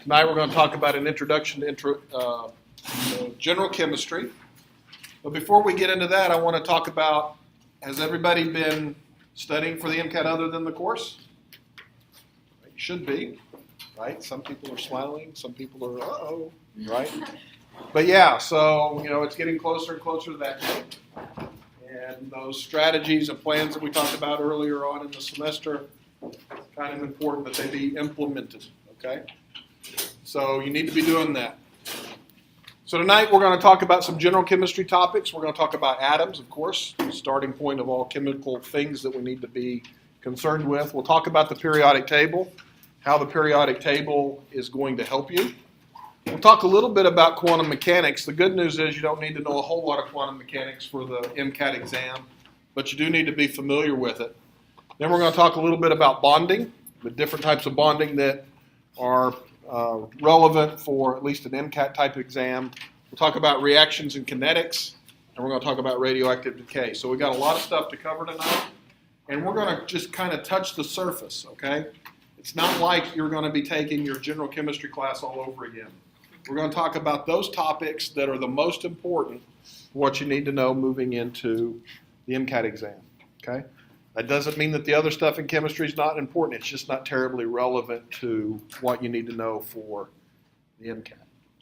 Tonight we're going to talk about an introduction to general chemistry. But before we get into that, I want to talk about, has everybody been studying for the MCAT other than the course? You should be, right? Some people are smiling, some people are, uh-oh, right? But yeah, so, it's getting closer and closer to that day. And those strategies and plans that we talked about earlier on in the semester, kind of important that they be implemented, okay? So you need to be doing that. So tonight we're going to talk about some general chemistry topics. We're going to talk about atoms, of course, the starting point of all chemical things that we need to be concerned with. We'll talk about the periodic table, how the periodic table is going to help you. We'll talk a little bit about quantum mechanics. The good news is you don't need to know a whole lot of quantum mechanics for the MCAT exam, but you do need to be familiar with it. Then we're going to talk a little bit about bonding, the different types of bonding that are relevant for at least an MCAT type exam. We'll talk about reactions and kinetics, and we're going to talk about radioactive decay. So we've got a lot of stuff to cover tonight, and we're going to just kind of touch the surface, okay? It's not like you're going to be taking your general chemistry class all over again. We're going to talk about those topics that are the most important for what you need to know moving into the MCAT exam, okay? That doesn't mean that the other stuff in chemistry is not important. It's just not terribly relevant to what you need to know for the MCAT,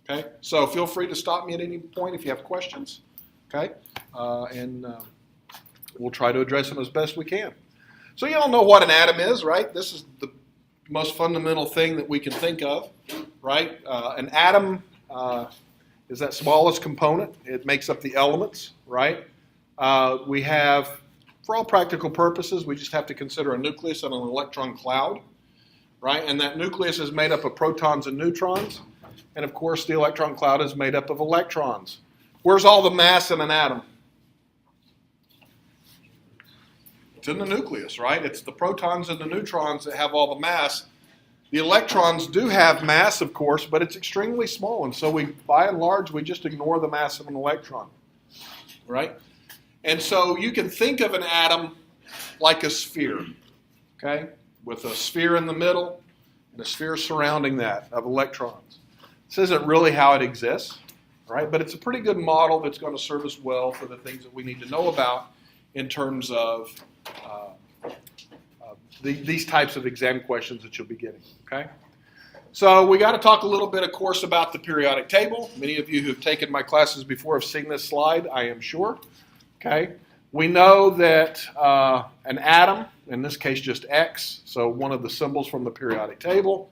okay? So feel free to stop me at any point if you have questions, okay? And we'll try to address them as best we can. So you all know what an atom is, right? This is the most fundamental thing that we can think of, right? An atom is that smallest component. It makes up the elements, right? We have, for all practical purposes, we just have to consider a nucleus and an electron cloud, right? And that nucleus is made up of protons and neutrons. And of course, the electron cloud is made up of electrons. Where's all the mass in an atom? It's in the nucleus, right? It's the protons and the neutrons that have all the mass. The electrons do have mass, of course, but it's extremely small. And so by and large, we just ignore the mass of an electron, right? And so you can think of an atom like a sphere, okay? With a sphere in the middle and a sphere surrounding that of electrons. This isn't really how it exists, right? But it's a pretty good model that's going to serve us well for the things that we need to know about in terms of these types of exam questions that you'll be getting, okay? So we got to talk a little bit, of course, about the periodic table. Many of you who've taken my classes before have seen this slide, I am sure, okay? We know that an atom, in this case just X, so one of the symbols from the periodic table,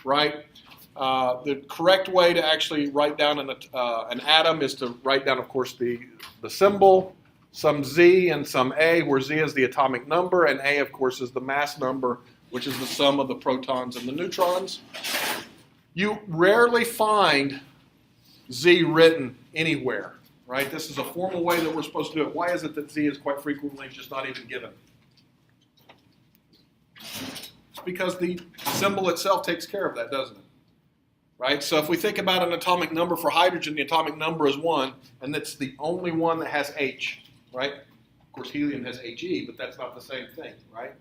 right? The correct way to actually write down an atom is to write down, of course, the symbol, some Z and some A, where Z is the atomic number, and A, of course, is the mass number, which is the sum of the protons and the neutrons. You rarely find Z written anywhere, right? This is a formal way that we're supposed to do it. Why is it that Z is quite frequently just not even given? It's because the symbol itself takes care of that, doesn't it? Right? So if we think about an atomic number for hydrogen, the atomic number is 1, and that's the only one that has H. Right? Of course, helium has He, but that's not the same thing, right?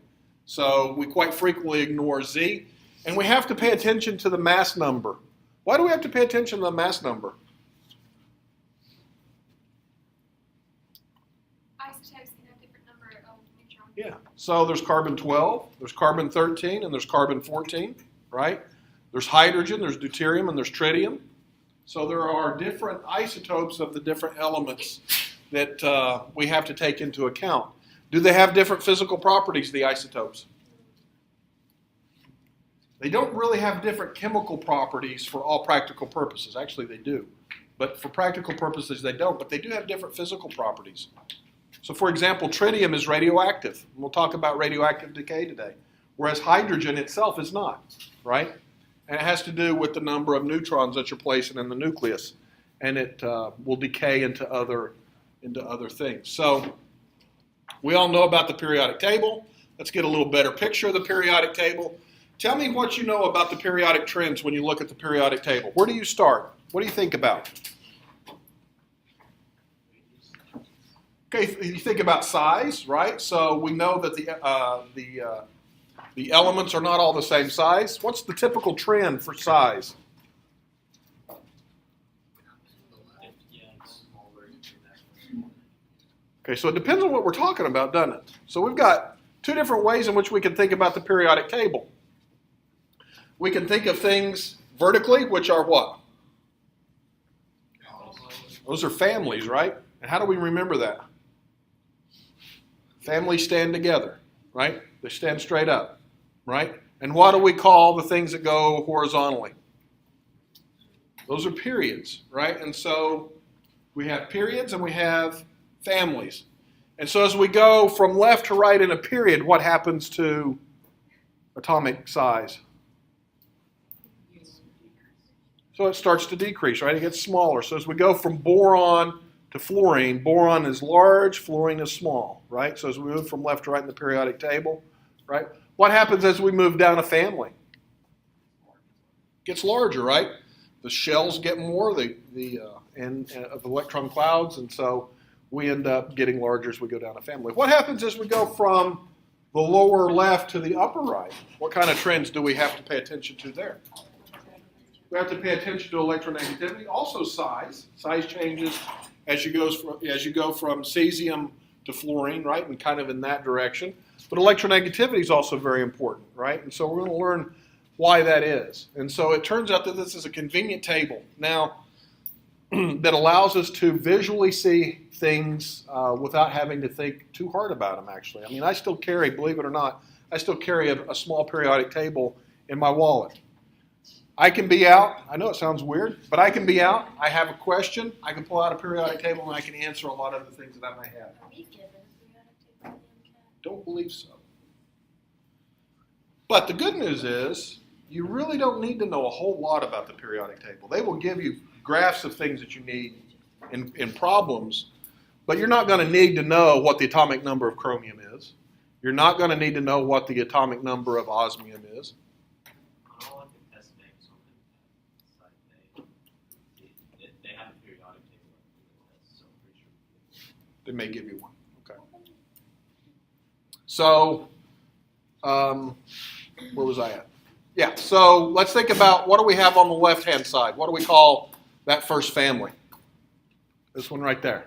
So we quite frequently ignore Z, and we have to pay attention to the mass number. Why do we have to pay attention to the mass number? Isotopes can have different number of neutrons. Yeah. So there's carbon 12, there's carbon 13, and there's carbon 14, right? There's hydrogen, there's deuterium, and there's tritium. So there are different isotopes of the different elements that we have to take into account. Do they have different physical properties, the isotopes? They don't really have different chemical properties for all practical purposes. Actually, they do. But for practical purposes, they don't. But they do have different physical properties. So, for example, tritium is radioactive. We'll talk about radioactive decay today. Whereas hydrogen itself is not, right? And it has to do with the number of neutrons that you're placing in the nucleus. And it will decay into other things. So we all know about the periodic table. Let's get a little better picture of the periodic table. Tell me what you know about the periodic trends when you look at the periodic table. Where do you start? What do you think about? Okay, you think about size, right? So we know that the elements are not all the same size. What's the typical trend for size? Okay, so it depends on what we're talking about, doesn't it? So we've got two different ways in which we can think about the periodic table. We can think of things vertically, which are what? Those are families, right? And how do we remember that? Families stand together, right? They stand straight up, right? And what do we call the things that go horizontally? Those are periods, right? And so we have periods and we have families. And so as we go from left to right in a period, what happens to atomic size? So it starts to decrease, right? It gets smaller. So as we go from boron to fluorine, boron is large, fluorine is small, right? So as we move from left to right in the periodic table, right? What happens as we move down a family? It gets larger, right? The shells get more of electron clouds, and so we end up getting larger as we go down a family. What happens as we go from the lower left to the upper right? What kind of trends do we have to pay attention to there? We have to pay attention to electronegativity. Also size. Size changes as you go from cesium to fluorine, right? And kind of in that direction. But electronegativity is also very important, right? And so we're going to learn why that is. And so it turns out that this is a convenient table now that allows us to visually see things without having to think too hard about them, actually. I mean, I still carry, believe it or not, I still carry a small periodic table in my wallet. I can be out, I know it sounds weird, but I can be out, I have a question, I can pull out a periodic table and I can answer a lot of the things that I may have. Are we given a periodic table in MCAT? Don't believe so. But the good news is, you really don't need to know a whole lot about the periodic table. They will give you graphs of things that you need in problems, but you're not going to need to know what the atomic number of chromium is. You're not going to need to know what the atomic number of osmium is. They may give you one. Okay. So, where was I at? Yeah, so let's think about what do we have on the left-hand side? What do we call that first family? This one right there.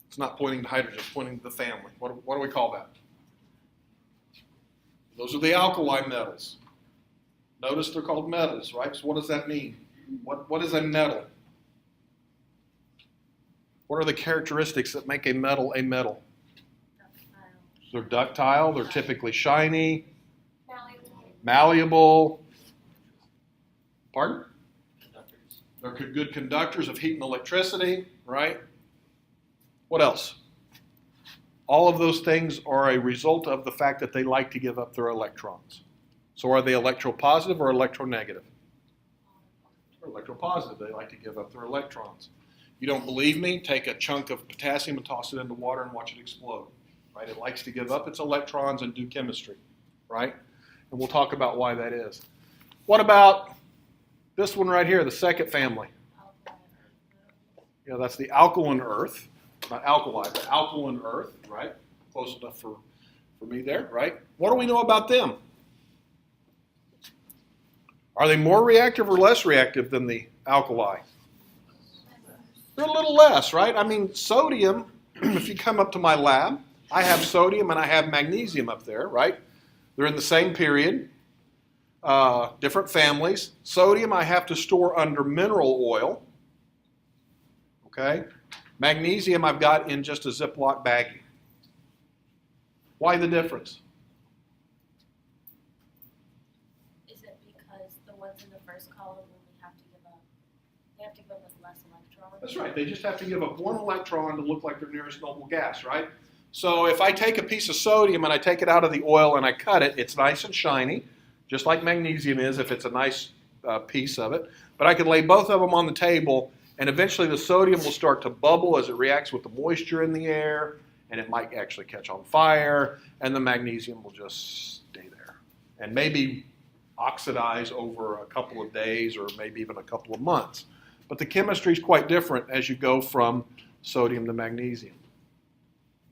It's not pointing to hydrogen, it's pointing to the family. What do we call that? Those are the alkali metals. Notice they're called metals, right? So what does that mean? What is a metal? What are the characteristics that make a metal a metal? They're ductile, they're typically shiny, malleable. Pardon? Conductors. They're good conductors of heat and electricity, right? What else? All of those things are a result of the fact that they like to give up their electrons. So are they electropositive or electronegative? They're electropositive. They like to give up their electrons. You don't believe me? Take a chunk of potassium and toss it into water and watch it explode. Right? It likes to give up its electrons and do chemistry. Right? And we'll talk about why that is. What about this one right here, the second family? Yeah, that's the alkaline earth. Not alkali, but alkaline earth, right? Close enough for me there, right? What do we know about them? Are they more reactive or less reactive than the alkali? They're a little less, right? I mean, sodium, if you come up to my lab, I have sodium and I have magnesium up there, right? They're in the same period, different families. Sodium I have to store under mineral oil, okay? Magnesium I've got in just a Ziploc baggie. Why the difference? Is it because the ones in the first column only have to give up less electrons? That's right. They just have to give up one electron to look like their nearest noble gas, right? So if I take a piece of sodium and I take it out of the oil and I cut it, it's nice and shiny, just like magnesium is if it's a nice piece of it. But I can lay both of them on the table, and eventually the sodium will start to bubble as it reacts with the moisture in the air, and it might actually catch on fire, and the magnesium will just stay there. And maybe oxidize over a couple of days or maybe even a couple of months. But the chemistry is quite different as you go from sodium to magnesium.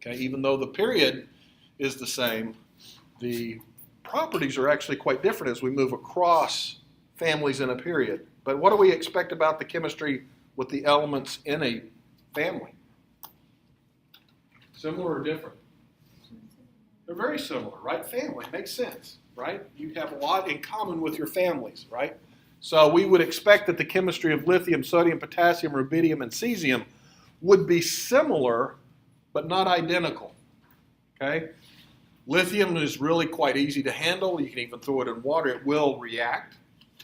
Okay, even though the period is the same, the properties are actually quite different as we move across families in a period. But what do we expect about the chemistry with the elements in a Family. Similar or different? They're very similar, right? Family, makes sense, right? You have a lot in common with your families, right? So we would expect that the chemistry of lithium, sodium, potassium, rubidium, and cesium would be similar, but not identical, okay? Lithium is really quite easy to handle. You can even throw it in water. It will react,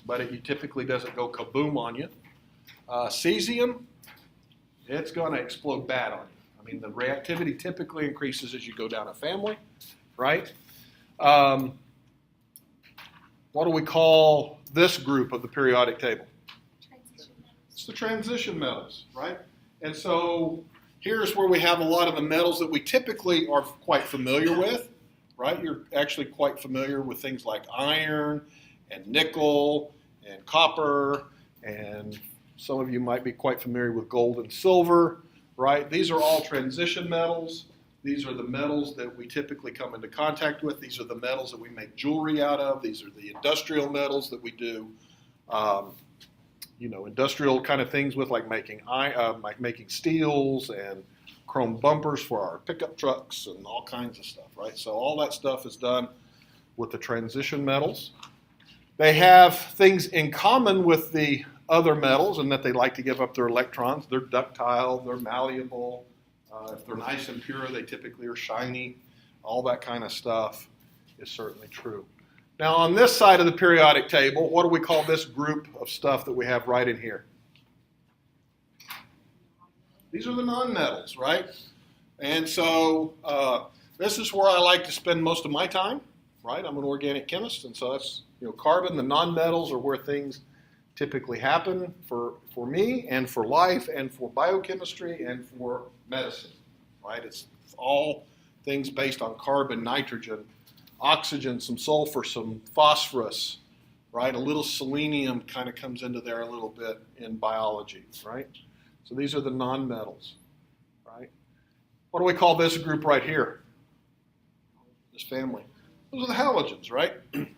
but it typically doesn't go kaboom on you. Cesium, it's going to explode bad on you. I mean, the reactivity typically increases as you go down a family, right? What do we call this group of the periodic table? Transition metals. It's the transition metals, right? And so here's where we have a lot of the metals that we typically are quite familiar with, right? You're actually quite familiar with things like iron and nickel and copper, and some of you might be quite familiar with gold and silver, right? These are all transition metals. These are the metals that we typically come into contact with. These are the metals that we make jewelry out of. These are the industrial metals that we do, industrial kind of things with, like making steels and chrome bumpers for our pickup trucks and all kinds of stuff, right? So all that stuff is done with the transition metals. They have things in common with the other metals in that they like to give up their electrons. They're ductile, they're malleable. If they're nice and pure, they typically are shiny. All that kind of stuff is certainly true. Now, on this side of the periodic table, what do we call this group of stuff that we have right in here? These are the nonmetals, right? And so this is where I like to spend most of my time, right? I'm an organic chemist, and so that's, carbon, the nonmetals are where things typically happen for me and for life and for biochemistry and for medicine, right? It's all things based on carbon, nitrogen, oxygen, some sulfur, some phosphorus, right? A little selenium kind of comes into there a little bit in biology, right? So these are the nonmetals, right? What do we call this group right here? This family. Those are the halogens, right? And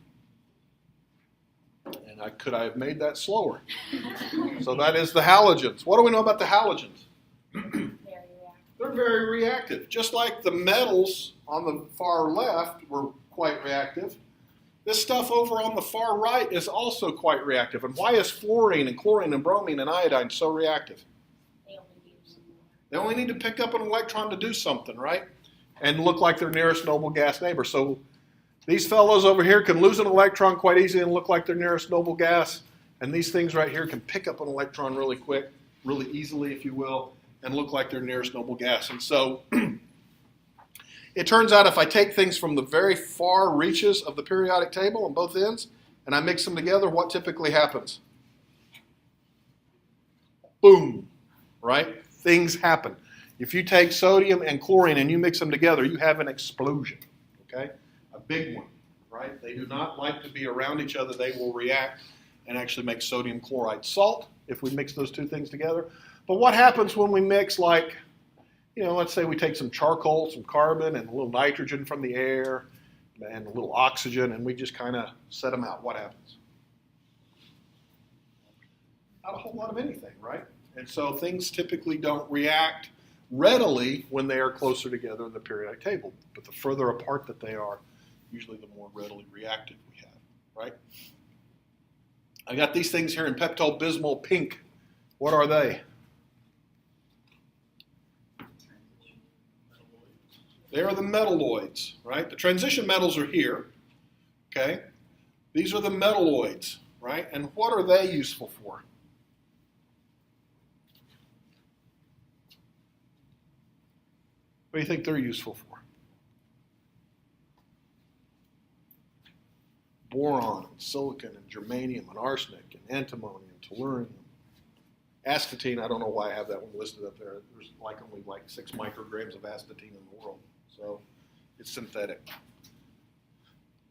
could I have made that slower? So that is the halogens. What do we know about the halogens? Very reactive. They're very reactive. Just like the metals on the far left were quite reactive, this stuff over on the far right is also quite reactive. And why is fluorine and chlorine and bromine and iodine so reactive? They only use more. They only need to pick up an electron to do something, right? And look like their nearest noble gas neighbor. So these fellows over here can lose an electron quite easily and look like their nearest noble gas. And these things right here can pick up an electron really quick, really easily, if you will, and look like their nearest noble gas. And so it turns out if I take things from the very far reaches of the periodic table on both ends and I mix them together, what typically happens? Boom, right? Things happen. If you take sodium and chlorine and you mix them together, you have an explosion, okay? A big one, right? They do not like to be around each other. They will react and actually make sodium chloride salt if we mix those two things together. But what happens when we mix, like, let's say we take some charcoal, some carbon, and a little nitrogen from the air, and a little oxygen, and we just kind of set them out. What happens? Not a whole lot of anything, right? And so things typically don't react readily when they are closer together in the periodic table. But the further apart that they are, usually the more readily reactive we have, right? I got these things here in Pepto-Bismol pink. What are they? They are the metalloids, right? The transition metals are here, okay? These are the metalloids, right? And what are they useful for? What do you think they're useful for? Boron, and silicon, and germanium, and arsenic, and antimony, and tellurium. Astatine, I don't know why I have that one listed up there. There's only 6 micrograms of astatine in the world. So it's synthetic.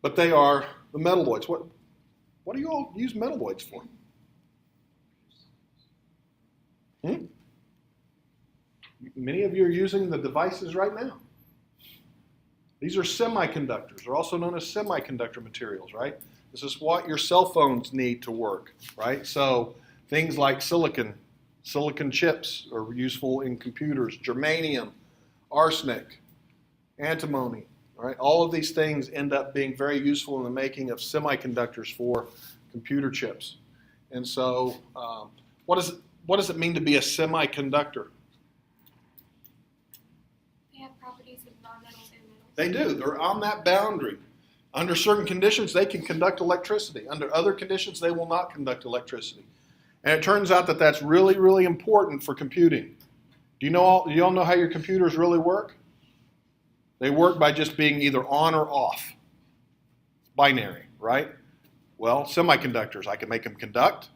But they are the metalloids. What do you all use metalloids for? Many of you are using the devices right now. These are semiconductors. They're also known as semiconductor materials, right? This is what your cell phones need to work, right? So things like silicon Silicon chips are useful in computers. Germanium, arsenic, antimony. All right, all of these things end up being very useful in the making of semiconductors for computer chips. And so, what does it mean to be a semiconductor? They have properties of nonmetals and metals. They do. They're on that boundary. Under certain conditions, they can conduct electricity. Under other conditions, they will not conduct electricity. And it turns out that that's really, really important for computing. Do you all know how your computers really work? They work by just being either on or off. It's binary, right? Well, semiconductors, I can make them conduct,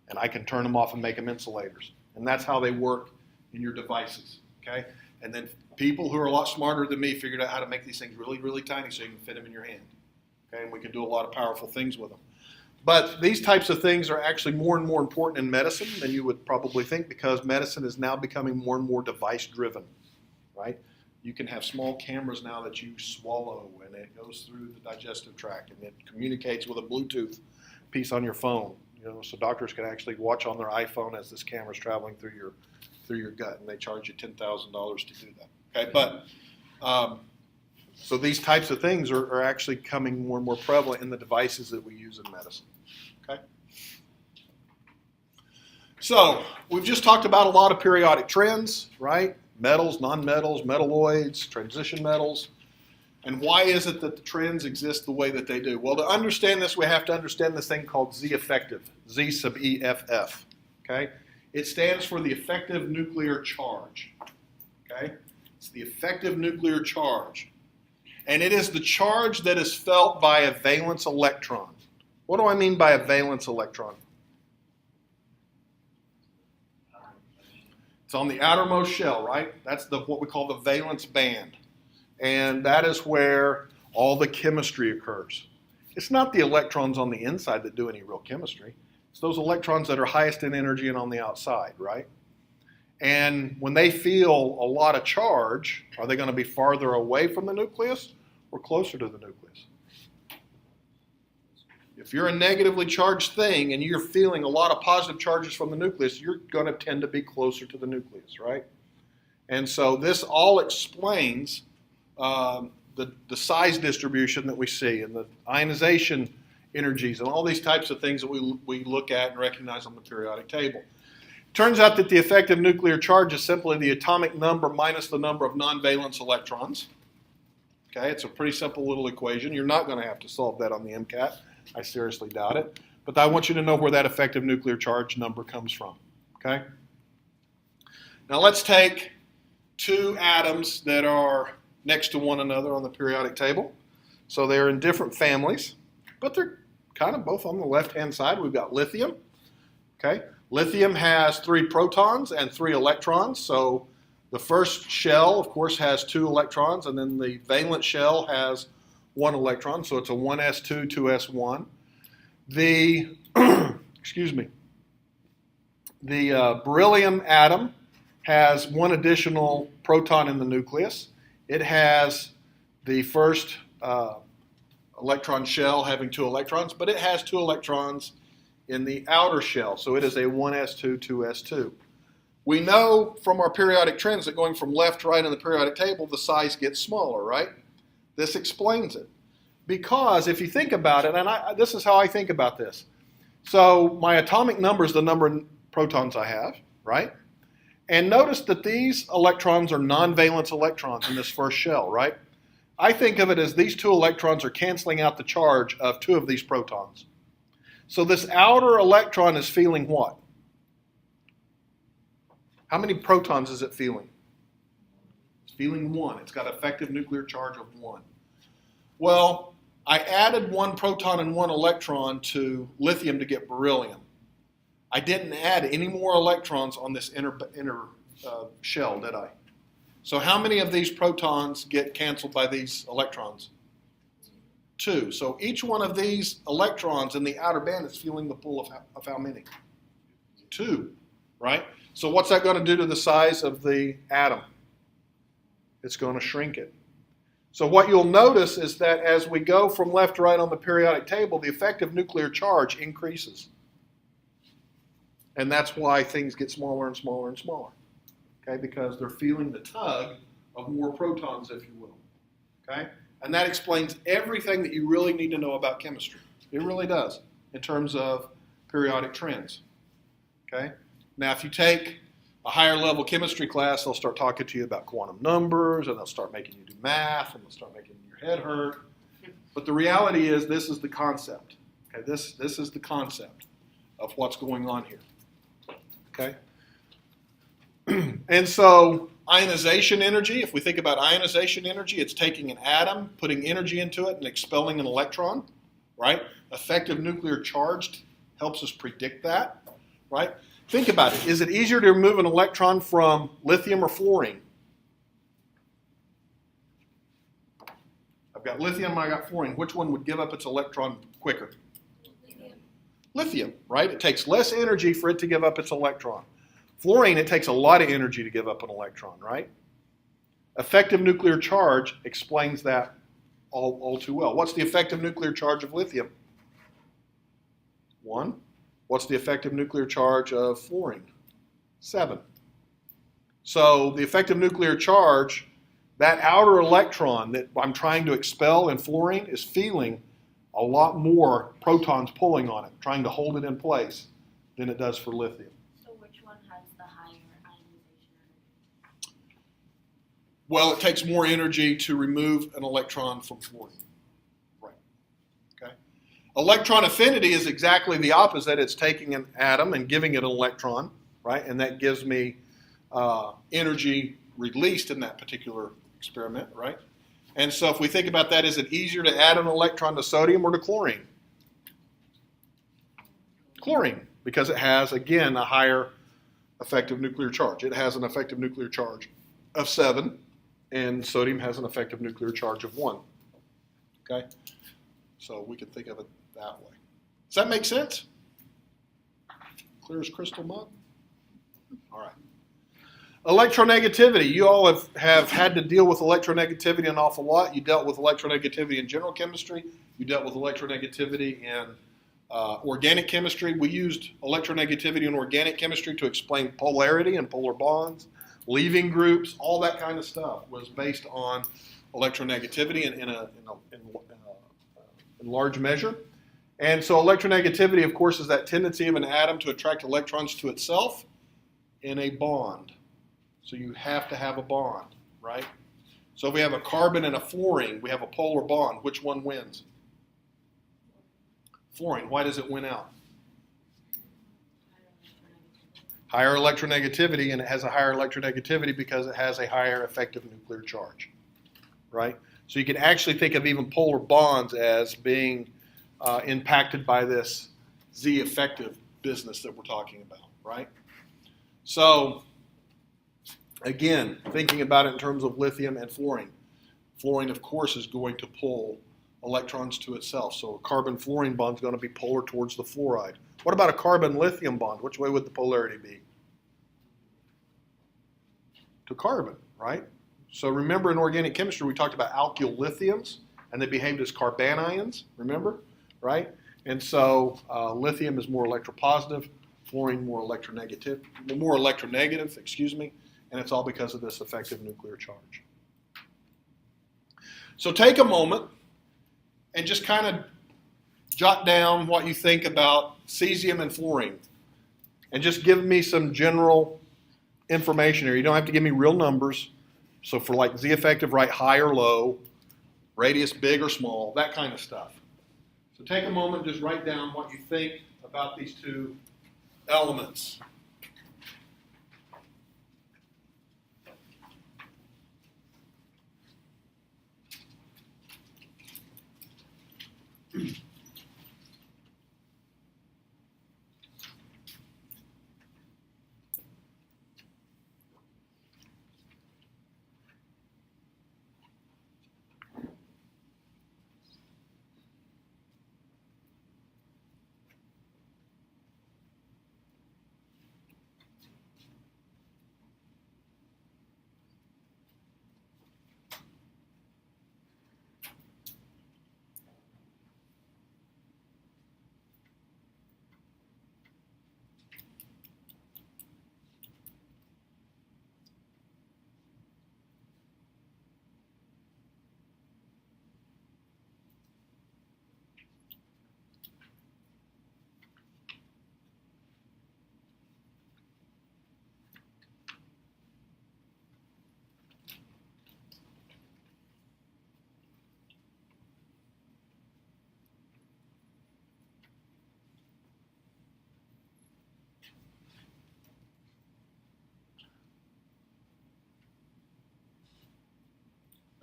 and I can turn them off and make them insulators. And that's how they work in your devices, okay? And then people who are a lot smarter than me figured out how to make these things really, really tiny so you can fit them in your hand, okay? And we can do a lot of powerful things with them. But these types of things are actually more and more important in medicine than you would probably think, because medicine is now becoming more and more device-driven, right? You can have small cameras now that you swallow, and it goes through the digestive tract, and it communicates with a Bluetooth piece on your phone. So doctors can actually watch on their iPhone as this camera is traveling through your gut, and they charge you $10,000 to do that. Okay, but so these types of things are actually becoming more and more prevalent in the devices that we use in medicine. Okay. So we've just talked about a lot of periodic trends, right? Metals, nonmetals, metalloids, transition metals. And why is it that the trends exist the way that they do? Well, to understand this, we have to understand this thing called Z effective, Z sub EFF. Okay? It stands for the effective nuclear charge. Okay? It's the effective nuclear charge. And it is the charge that is felt by a valence electron. What do I mean by a valence electron? It's on the outermost shell, right? That's what we call the valence band. And that is where all the chemistry occurs. It's not the electrons on the inside that do any real chemistry. It's those electrons that are highest in energy and on the outside, right? And when they feel a lot of charge, are they going to be farther away from the nucleus or closer to the nucleus? If you're a negatively charged thing and you're feeling a lot of positive charges from the nucleus, you're going to tend to be closer to the nucleus, right? And so this all explains the size distribution that we see and the ionization energies and all these types of things that we look at and recognize on the periodic table. Turns out that the effective nuclear charge is simply the atomic number minus the number of non-valence electrons. Okay, it's a pretty simple little equation. You're not going to have to solve that on the MCAT. I seriously doubt it. But I want you to know where that effective nuclear charge number comes from. Okay? Now let's take two atoms that are next to one another on the periodic table. So they're in different families, but they're kind of both on the left-hand side. We've got lithium. Okay? Lithium has 3 protons and 3 electrons. So the first shell, of course, has 2 electrons, and then the valence shell has 1 electron, so it's a 1s2, 2s1. The the beryllium atom has 1 additional proton in the nucleus. It has the first electron shell having 2 electrons, but it has 2 electrons in the outer shell, so it is a 1s2, 2s2. We know from our periodic trends that going from left to right in the periodic table, the size gets smaller, right? This explains it. Because if you think about it, and this is how I think about this. So my atomic number is the number of protons I have, right? And notice that these electrons are non-valence electrons in this first shell, right? I think of it as these 2 electrons are canceling out the charge of 2 of these protons. So this outer electron is feeling what? How many protons is it feeling? It's feeling 1. It's got an effective nuclear charge of 1. Well, I added 1 proton and 1 electron to lithium to get beryllium. I didn't add any more electrons on this inner shell, did I? So how many of these protons get canceled by these electrons? 2. So each one of these electrons in the outer band is feeling the pull of how many? 2, right? So what's that going to do to the size of the atom? It's going to shrink it. So what you'll notice is that as we go from left to right on the periodic table, the effective nuclear charge increases. And that's why things get smaller and smaller and smaller, okay? Because they're feeling the tug of more protons, if you will, okay? And that explains everything that you really need to know about chemistry. It really does, in terms of periodic trends, okay? Now, if you take a higher level chemistry class, they'll start talking to you about quantum numbers, and they'll start making you do math, and they'll start making your head hurt. But the reality is, this is the concept, okay? This is the concept of what's going on here, okay? And so ionization energy, if we think about ionization energy, it's taking an atom, putting energy into it, and expelling an electron, right? Effective nuclear charge helps us predict that, right? Think about it. Is it easier to remove an electron from lithium or fluorine? I've got lithium, I got fluorine. Which one would give up its electron quicker? Lithium, right? It takes less energy for it to give up its electron. Fluorine, it takes a lot of energy to give up an electron, right? Effective nuclear charge explains that all too well. What's the effective nuclear charge of lithium? 1. What's the effective nuclear charge of fluorine? 7. So the effective nuclear charge, that outer electron that I'm trying to expel in fluorine is feeling a lot more protons pulling on it, trying to hold it in place than it does for lithium. So which one has the higher ionization energy? Well, it takes more energy to remove an electron from fluorine. Right. Okay. Electron affinity is exactly the opposite. It's taking an atom and giving it an electron, right? And that gives me energy released in that particular experiment, right? And so if we think about that, is it easier to add an electron to sodium or to chlorine? Chlorine, because it has, again, a higher effective nuclear charge. It has an effective nuclear charge of 7, and sodium has an effective nuclear charge of 1. Okay? So we can think of it that way. Does that make sense? Clear as crystal mud? All right. Electronegativity. You all have had to deal with electronegativity an awful lot. You dealt with electronegativity in general chemistry. You dealt with electronegativity in organic chemistry. We used electronegativity in organic chemistry to explain polarity and polar bonds, leaving groups, all that kind of stuff was based on electronegativity in large measure. And so electronegativity, of course, is that tendency of an atom to attract electrons to itself in a bond. So you have to have a bond, right? So if we have a carbon and a fluorine, we have a polar bond. Which one wins? Fluorine. Why does it win out? Higher electronegativity, and it has a higher electronegativity because it has a higher effective nuclear charge, right? So you can actually think of even polar bonds as being impacted by this Z effective business that we're talking about, right? So again, thinking about it in terms of lithium and fluorine. Fluorine, of course, is going to pull electrons to itself. So a carbon-fluorine bond is going to be polar towards the fluoride. What about a carbon-lithium bond? Which way would the polarity be? To carbon, right? So remember in organic chemistry, we talked about alkyl lithiums, and they behaved as carbanions, remember? Right? And so lithium is more electropositive, fluorine more electronegative, and it's all because of this effective nuclear charge. So take a moment and just kind of jot down what you think about cesium and fluorine, and just give me some general information here. You don't have to give me real numbers. So for like Z effective, write high or low, radius big or small, that kind of stuff. So take a moment and just write down what you think about these two elements.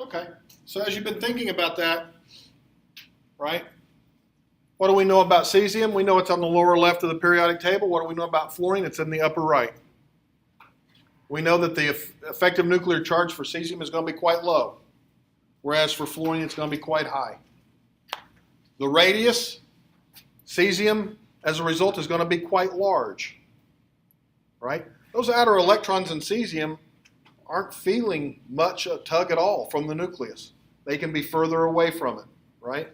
Okay, so as you've been thinking about that, right? What do we know about cesium? We know it's on the lower left of the periodic table. What do we know about fluorine? It's in the upper right. We know that the effective nuclear charge for cesium is going to be quite low, whereas for fluorine it's going to be quite high. The radius, cesium, as a result, is going to be quite large, right? Those outer electrons in cesium aren't feeling much a tug at all from the nucleus. They can be further away from it, right?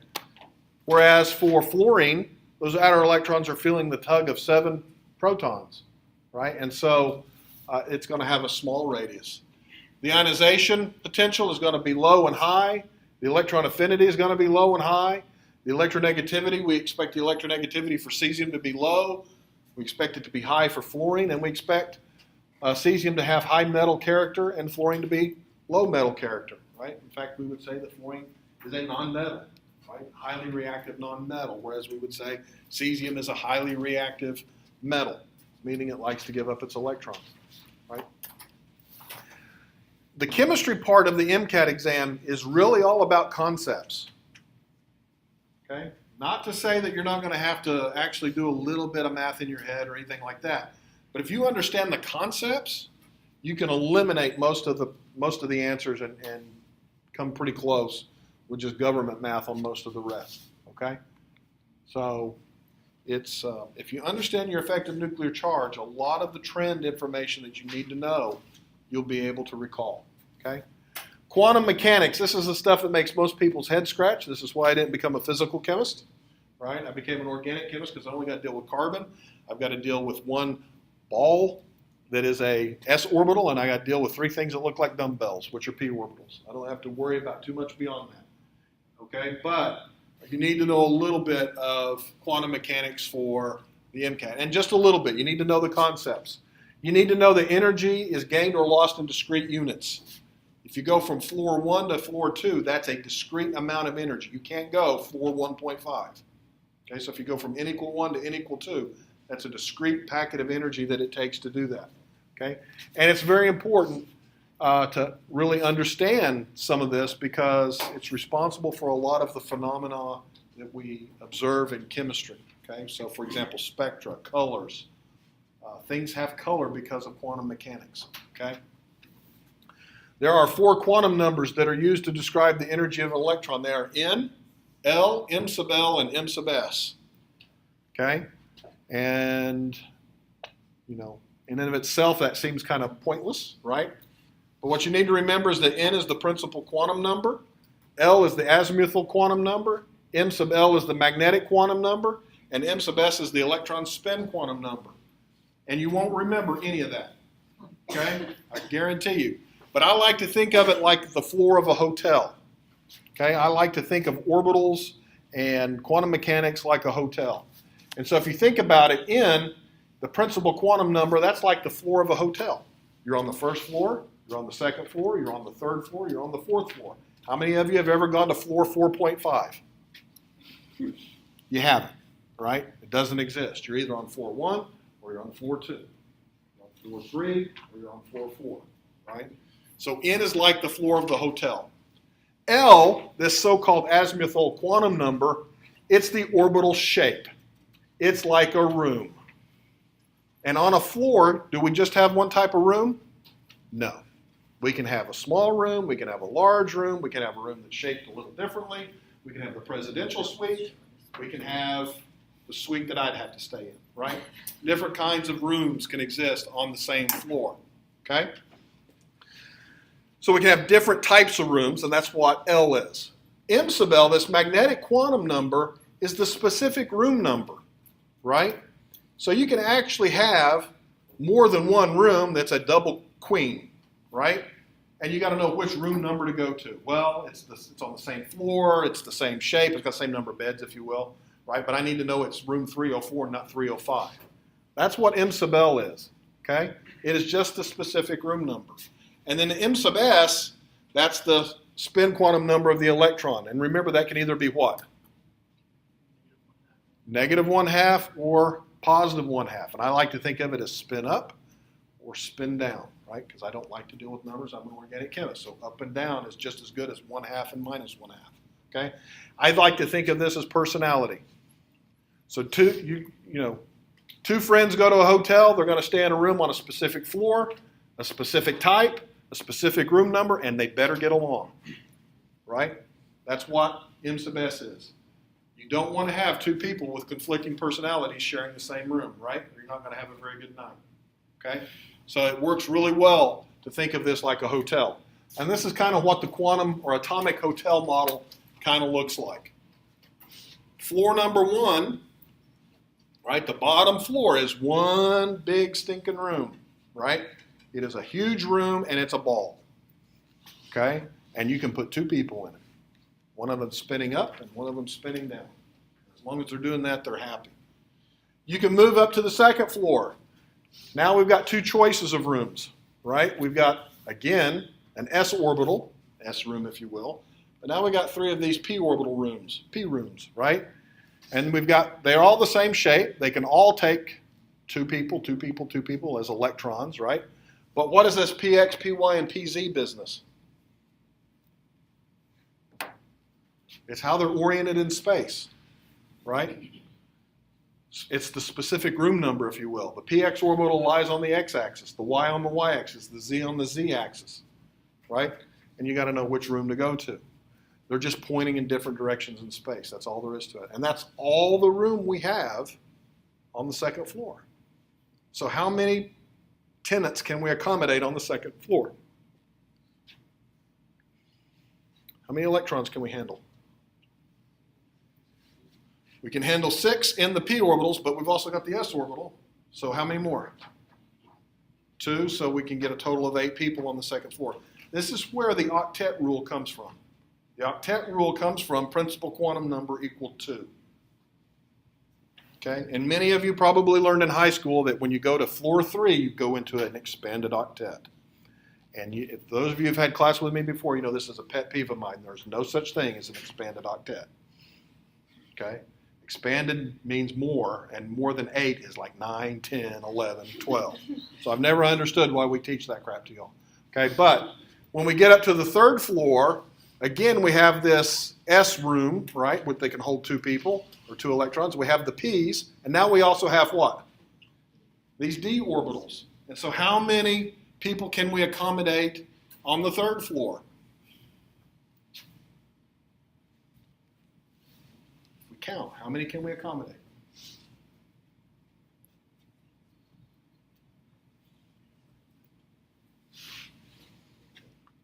Whereas for fluorine, those outer electrons are feeling the tug of 7 protons, right? And so it's going to have a small radius. The ionization potential is going to be low and high. The electron affinity is going to be low and high. The electronegativity, we expect the electronegativity for cesium to be low. We expect it to be high for fluorine, and we expect cesium to have high metal character and fluorine to be low metal character, right? In fact, we would say that fluorine is a nonmetal, right? Highly reactive nonmetal, whereas we would say cesium is a highly reactive metal, meaning it likes to give up its electrons, right? The chemistry part of the MCAT exam is really all about concepts. Okay? Not to say that you're not going to have to actually do a little bit of math in your head or anything like that. But if you understand the concepts, you can eliminate most of the answers and come pretty close with just government math on most of the rest. Okay? So it's if you understand your effective nuclear charge, a lot of the trend information that you need to know, you'll be able to recall. Okay? Quantum mechanics, this is the stuff that makes most people's heads scratch. This is why I didn't become a physical chemist, right? I became an organic chemist because I only got to deal with carbon. I've got to deal with one ball that is a s orbital, and I got to deal with 3 things that look like dumbbells, which are p orbitals. I don't have to worry about too much beyond that, okay? But you need to know a little bit of quantum mechanics for the MCAT, and just a little bit. You need to know the concepts. You need to know that energy is gained or lost in discrete units. If you go from floor 1 to floor 2, that's a discrete amount of energy. You can't go floor 1.5. Okay, so if you go from n equal 1 to n equal 2, that's a discrete packet of energy that it takes to do that. Okay, and it's very important to really understand some of this because it's responsible for a lot of the phenomena that we observe in chemistry. Okay, so for example, spectra, colors, things have color because of quantum mechanics. Okay. There are 4 quantum numbers that are used to describe the energy of an electron. They are N, L, M sub L, and M sub S. Okay? And, in and of itself, that seems kind of pointless, right? But what you need to remember is that N is the principal quantum number, L is the azimuthal quantum number, M sub L is the magnetic quantum number, and M sub S is the electron spin quantum number. And you won't remember any of that. Okay? I guarantee you. But I like to think of it like the floor of a hotel. Okay, I like to think of orbitals and quantum mechanics like a hotel. And so if you think about it, N, the principal quantum number, that's like the floor of a hotel. You're on the first floor, you're on the second floor, you're on the third floor, you're on the fourth floor. How many of you have ever gone to floor 4.5? You haven't, right? It doesn't exist. You're either on floor 1 or you're on floor 2. You're on floor 3 or you're on floor 4, right? So N is like the floor of the hotel. L, this so-called azimuthal quantum number, it's the orbital shape. It's like a room. And on a floor, do we just have one type of room? No. We can have a small room, we can have a large room, we can have a room that's shaped a little differently, we can have the presidential suite, we can have the suite that I'd have to stay in, right? Different kinds of rooms can exist on the same floor, okay? So we can have different types of rooms, and that's what L is. M sub L, this magnetic quantum number, is the specific room number, right? So you can actually have more than one room that's a double queen, right? And you got to know which room number to go to. Well, it's on the same floor, it's the same shape, it's got the same number of beds, if you will, right? But I need to know it's room 304, not 305. That's what M sub L is, okay? It is just the specific room number. And then the M sub S, that's the spin quantum number of the electron. And remember, that can either be what? -1/2 or +1/2. And I like to think of it as spin up or spin down, right? Because I don't like to deal with numbers. I'm an organic chemist. So up and down is just as good as 1/2 and -1/2, okay? I'd like to think of this as personality. So two friends go to a hotel. They're going to stay in a room on a specific floor, a specific type, a specific room number, and they better get along, right? That's what M sub S is. You don't want to have two people with conflicting personalities sharing the same room, right? Or you're not going to have a very good night, okay? So it works really well to think of this like a hotel. And this is kind of what the quantum or atomic hotel model kind of looks like. Floor number 1, right? The bottom floor is one big stinking room, right? It is a huge room and it's a ball, okay? And you can put 2 people in it. One of them spinning up and one of them spinning down. As long as they're doing that, they're happy. You can move up to the 2nd floor. Now we've got 2 choices of rooms, right? We've got, again, an s orbital, S room if you will, but now we've got 3 of these p orbital rooms, p rooms, right? And they're all the same shape. They can all take 2 people, 2 people, 2 people as electrons, right? But what is this px, py, and pz business? It's how they're oriented in space, right? It's the specific room number, if you will. The px orbital lies on the x-axis, the y on the y-axis, the z on the z-axis, right? And you got to know which room to go to. They're just pointing in different directions in space. That's all there is to it. And that's all the room we have on the 2nd floor. So how many tenants can we accommodate on the 2nd floor? How many electrons can we handle? We can handle 6 in the p orbitals, but we've also got the s orbital. So how many more? 2, so we can get a total of 8 people on the 2nd floor. This is where the octet rule comes from. The octet rule comes from principal quantum number equal 2. Okay, and many of you probably learned in high school that when you go to floor 3, you go into an expanded octet. And if those of you have had class with me before, you know this is a pet peeve of mine. There's no such thing as an expanded octet. Okay? Expanded means more, and more than 8 is like 9, 10, 11, 12. So I've never understood why we teach that crap to y'all. Okay, but when we get up to the 3rd floor, again, we have this S room, right, where they can hold 2 people or 2 electrons. We have the P's, and now we also have what? These D orbitals. And so how many people can we accommodate on the 3rd floor? If we count, how many can we accommodate?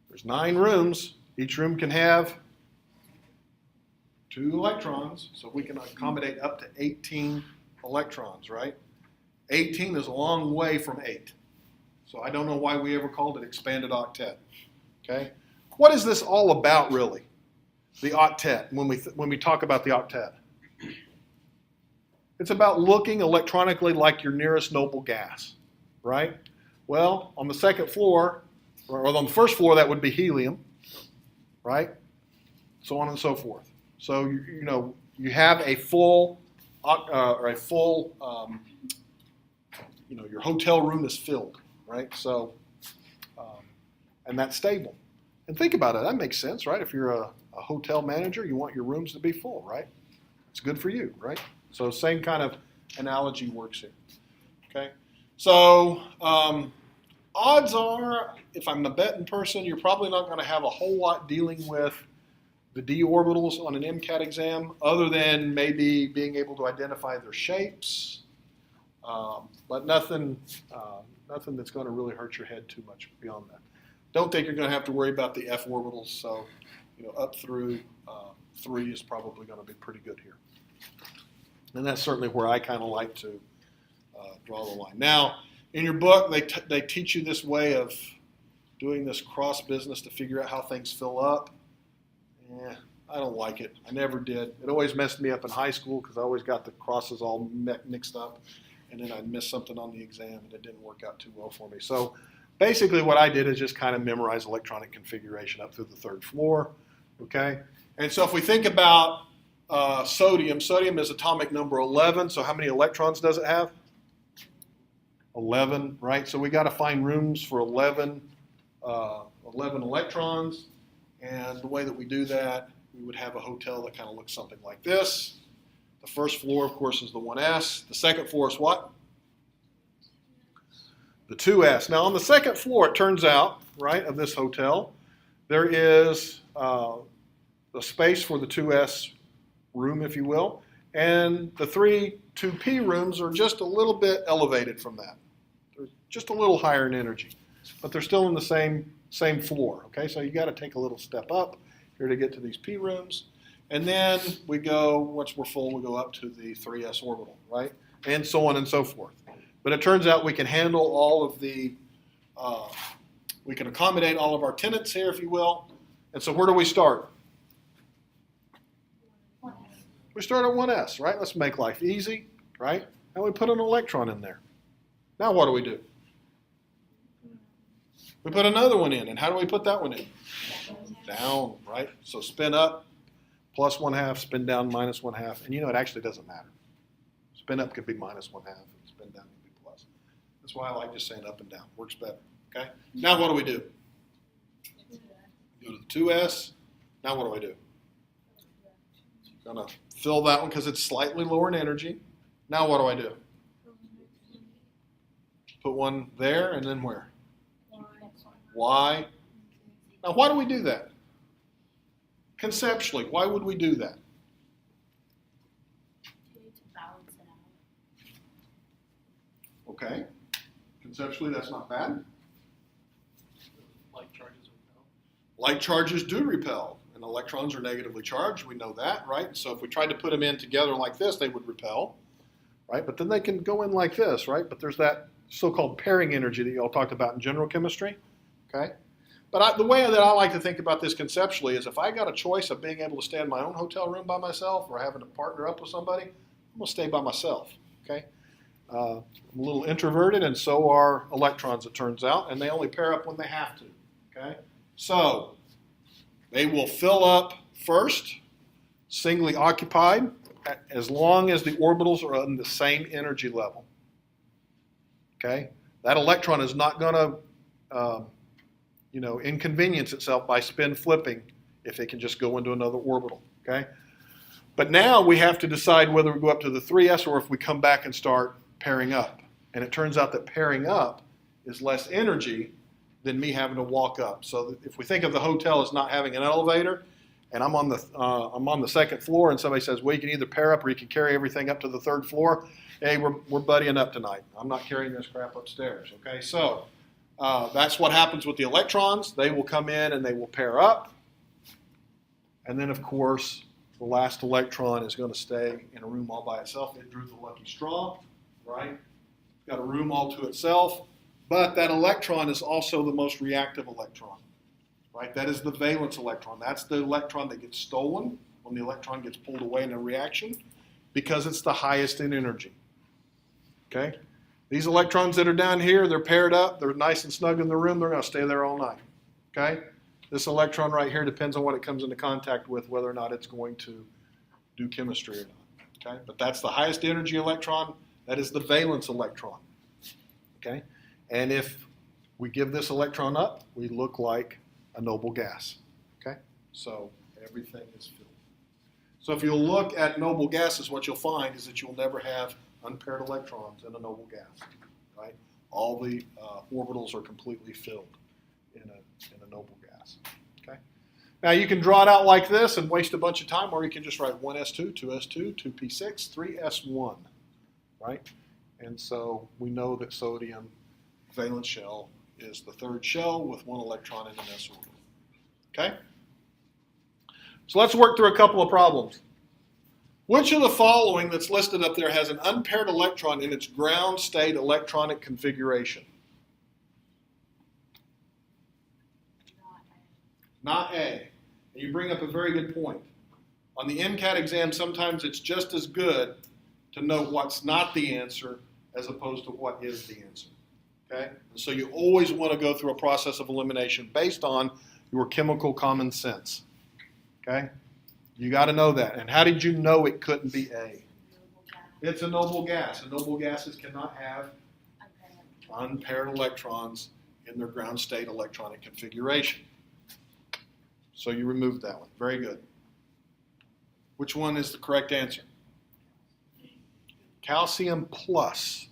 There's 9 rooms. Each room can have 2 electrons, so we can accommodate up to 18 electrons, right? 18 is a long way from 8. So I don't know why we ever called it expanded octet, okay? What is this all about, really, the octet, when we talk about the octet? It's about looking electronically like your nearest noble gas, right? Well, on the 2nd floor, or on the 1st floor, that would be helium, right? So on and so forth. So you have a full your hotel room is filled, right? So and that's stable. And think about it. That makes sense, right? If you're a hotel manager, you want your rooms to be full, right? It's good for you, right? So same kind of analogy works here. Okay. So odds are, if I'm a betting person, you're probably not going to have a whole lot dealing with the d orbitals on an MCAT exam, other than maybe being able to identify their shapes, but nothing that's going to really hurt your head too much beyond that. Don't think you're going to have to worry about the f orbitals. So, up through 3 is probably going to be pretty good here, and that's certainly where I kind of like to draw the line. Now, in your book, they teach you this way of doing this cross business to figure out how things fill up. I don't like it. I never did. It always messed me up in high school because I always got the crosses all mixed up, and then I'd miss something on the exam, and it didn't work out too well for me. So basically what I did is just kind of memorize electronic configuration up through the 3rd floor, okay? And so if we think about sodium is atomic number 11, so how many electrons does it have? 11, right? So we got to find rooms for 11 electrons. And the way that we do that, we would have a hotel that kind of looks something like this. The first floor, of course, is the 1S. The second floor is what? The 2S. Now, on the second floor, it turns out, right, of this hotel, there is a space for the 2S room, if you will, and the 2P rooms are just a little bit elevated from that. They're just a little higher in energy, but they're still in the same floor, okay? So you got to take a little step up here to get to these P rooms. And then we go, once we're full, we go up to the 3S orbital, right? And so on and so forth. But it turns out we can handle all of the, we can accommodate all of our tenants here, if you will. And so where do we start? We start at 1S, right? Let's make life easy, right? And we put an electron in there. Now what do we do? We put another one in. And how do we put that one in? Down, right? So spin up, plus 1/2, spin down, minus 1/2. And you know, it actually doesn't matter. Spin up could be minus 1/2, and spin down could be plus. That's why I like just saying up and down. Works better, okay? Now what do we do? Go to the 2S. Now what do I do? Gonna fill that one because it's slightly lower in energy. Now what do I do? Put one there and then where? Y. Now why do we do that? Conceptually, why would we do that? To balance it out. Okay. Conceptually, that's not bad. Like charges repel. Like charges do repel, and electrons are negatively charged. We know that, right? So if we tried to put them in together like this, they would repel, right? But then they can go in like this, right? But there's that so-called pairing energy that you all talked about in general chemistry, okay? But the way that I like to think about this conceptually is if I got a choice of being able to stay in my own hotel room by myself or having to partner up with somebody, I'm going to stay by myself, okay? I'm a little introverted, and so are electrons, it turns out, and they only pair up when they have to, okay? So they will fill up first, singly occupied, as long as the orbitals are on the same energy level, okay? That electron is not going to inconvenience itself by spin flipping if it can just go into another orbital, okay? But now we have to decide whether we go up to the 3S or if we come back and start pairing up. And it turns out that pairing up is less energy than me having to walk up. So if we think of the hotel as not having an elevator, and I'm on the second floor, and somebody says, well, you can either pair up or you can carry everything up to the third floor. Hey, we're buddying up tonight. I'm not carrying this crap upstairs, okay? So that's what happens with the electrons. They will come in and they will pair up. And then, of course, the last electron is going to stay in a room all by itself. It drew the lucky straw, right? It's got a room all to itself. But that electron is also the most reactive electron, right? That is the valence electron. That's the electron that gets stolen when the electron gets pulled away in a reaction because it's the highest in energy, okay? These electrons that are down here, they're paired up. They're nice and snug in the room. They're going to stay there all night, okay? This electron right here depends on what it comes into contact with, whether or not it's going to do chemistry or not, okay? But that's the highest energy electron. That is the valence electron, okay? And if we give this electron up, we look like a noble gas, okay? So everything is filled. So if you'll look at noble gases, what you'll find is that you'll never have unpaired electrons in a noble gas, right? All the orbitals are completely filled in a noble gas, okay? Now you can draw it out like this and waste a bunch of time, or you can just write 1s2, 2s2, 2p6, 3s1, right? And so we know that sodium valence shell is the third shell with one electron in an s orbital, okay? So let's work through a couple of problems. Which of the following that's listed up there has an unpaired electron in its ground state electronic configuration? Not A. And you bring up a very good point. On the MCAT exam, sometimes it's just as good to know what's not the answer as opposed to what is the answer. Okay? And so you always want to go through a process of elimination based on your chemical common sense. Okay? You got to know that. And how did you know it couldn't be A? It's a noble gas. And noble gases cannot have unpaired electrons in their ground state electronic configuration. So you removed that one. Very good. Which one is the correct answer? Calcium plus.